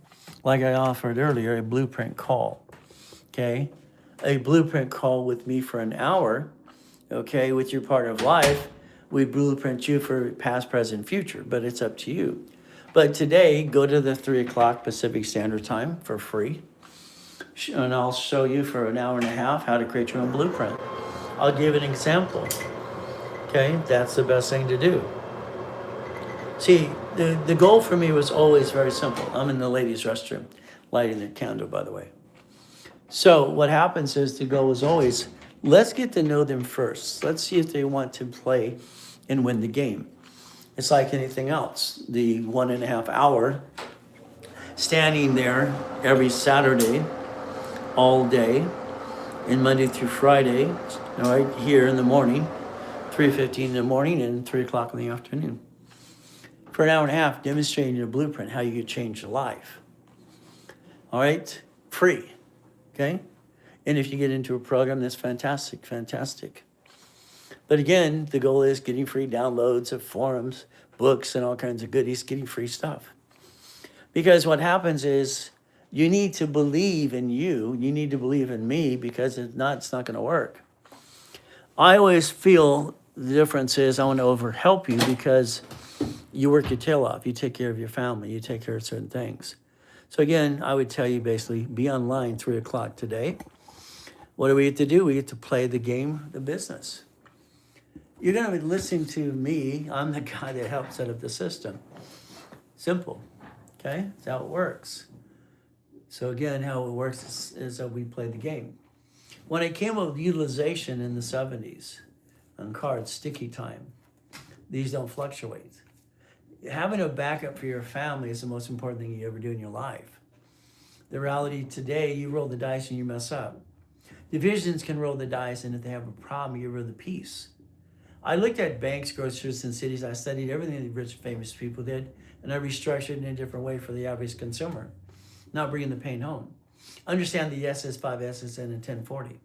A: Like I offered earlier, a blueprint call, okay? A blueprint call with me for an hour, okay, with your partner of life. We blueprint you for past, present, future, but it's up to you. But today, go to the 3 o'clock Pacific Standard Time for free. And I'll show you for an hour and a half how to create your own blueprint. I'll give an example. Okay, that's the best thing to do. See, the goal for me was always very simple. I'm in the ladies' restroom, lighting the candle, by the way. So what happens is the goal is always, let's get to know them first. Let's see if they want to play and win the game. It's like anything else. The 1.5 hour standing there every Saturday, all day, and Monday through Friday, all right, here in the morning, 3:15 in the morning and 3 o'clock in the afternoon. For an hour and a half, demonstrating a blueprint, how you could change your life. All right, free, okay? And if you get into a program, that's fantastic. But again, the goal is getting free downloads of forums, books, and all kinds of goodies, getting free stuff. Because what happens is, you need to believe in you. You need to believe in me, because if not, it's not going to work. I always feel the difference is I want to overhelp you, because you work your tail off. You take care of your family. You take care of certain things. So again, I would tell you basically, be online 3 o'clock today. What do we get to do? We get to play the game, the business. You're going to be listening to me. I'm the guy that helped set up the system. Simple. Okay? That's how it works. So again, how it works is that we play the game. When it came up with utilization in the 70s on cards, sticky time, these don't fluctuate. Having a backup for your family is the most important thing you ever do in your life. The reality today, you roll the dice and you mess up. Divisions can roll the dice, and if they have a problem, you roll the piece. I looked at banks, grocers, and cities. I studied everything the rich, famous people did, and I restructured in a different way for the average consumer. Not bringing the pain home. Understand the SS, 5SS, and a 1040.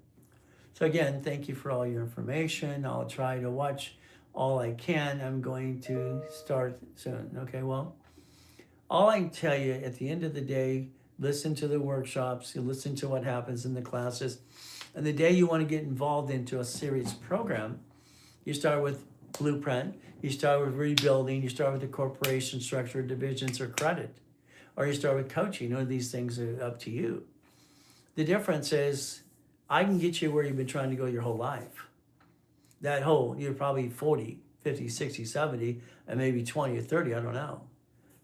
A: So again, thank you for all your information. I'll try to watch all I can. I'm going to start soon. Okay, well, all I can tell you at the end of the day, listen to the workshops, you listen to what happens in the classes, and the day you want to get involved into a serious program, you start with blueprint, you start with rebuilding, you start with the corporation structure, divisions, or credit, or you start with coaching. None of these things are up to you. The difference is, I can get you where you've been trying to go your whole life. That whole, you're probably 40, 50, 60, 70, and maybe 20 or 30, I don't know.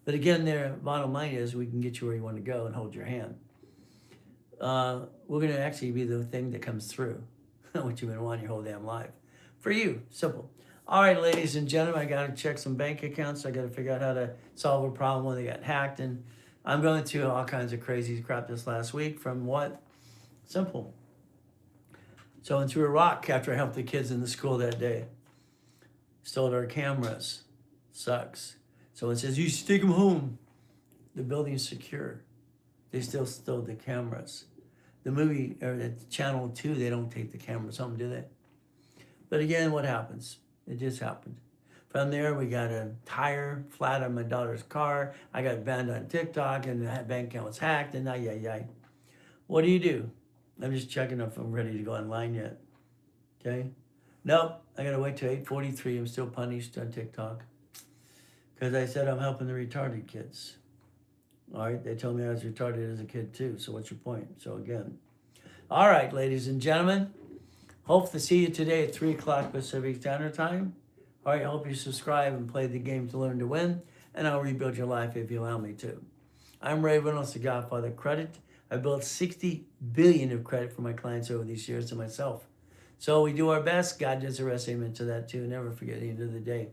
A: But again, the bottom line is, we can get you where you want to go and hold your hand. We're going to actually be the thing that comes through what you've been wanting your whole damn life. For you, simple. All right, ladies and gentlemen, I got to check some bank accounts. I got to figure out how to solve a problem when they got hacked. And I'm going through all kinds of crazy crap this last week. From what? Simple. Someone threw a rock after I helped the kids in the school that day. Stole our cameras. Sucks. Someone says, you should take them home. The building's secure. They still stole the cameras. The movie, or the channel 2, they don't take the cameras home, do they? But again, what happens? It just happened. From there, we got a tire flat on my daughter's car. I got banned on TikTok, and the bank account was hacked, and yay. What do? I'm just checking if I'm ready to go online yet. Okay? Nope, I gotta wait till 8:43. I'm still punished on TikTok. Because I said I'm helping the retarded kids. All right, they told me I was retarded as a kid too, so what's your point? So again. All right, ladies and gentlemen. Hope to see you today at 3 o'clock Pacific Standard Time. All right, I hope you subscribe and play the game to learn to win, and I'll rebuild your life if you allow me to. I'm Ray Reynolds, the Godfather of Credit. I built 60 billion of credit for my clients over these years and myself. So we do our best. God does the rest. Amen to that too. Never forget, at the end of the day,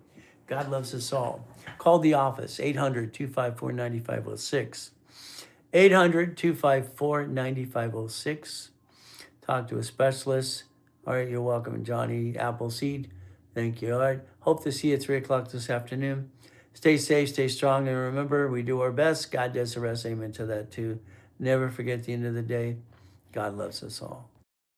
A: God loves us all. Call the office, 800-254-9506. 800-254-9506. Talk to a specialist. All right, you're welcome, Johnny Appleseed. Thank you. All right, hope to see you at 3 o'clock this afternoon. Stay safe, stay strong, and remember, we do our best. God does the rest. Amen to that too. Never forget, at the end of the day, God loves us all.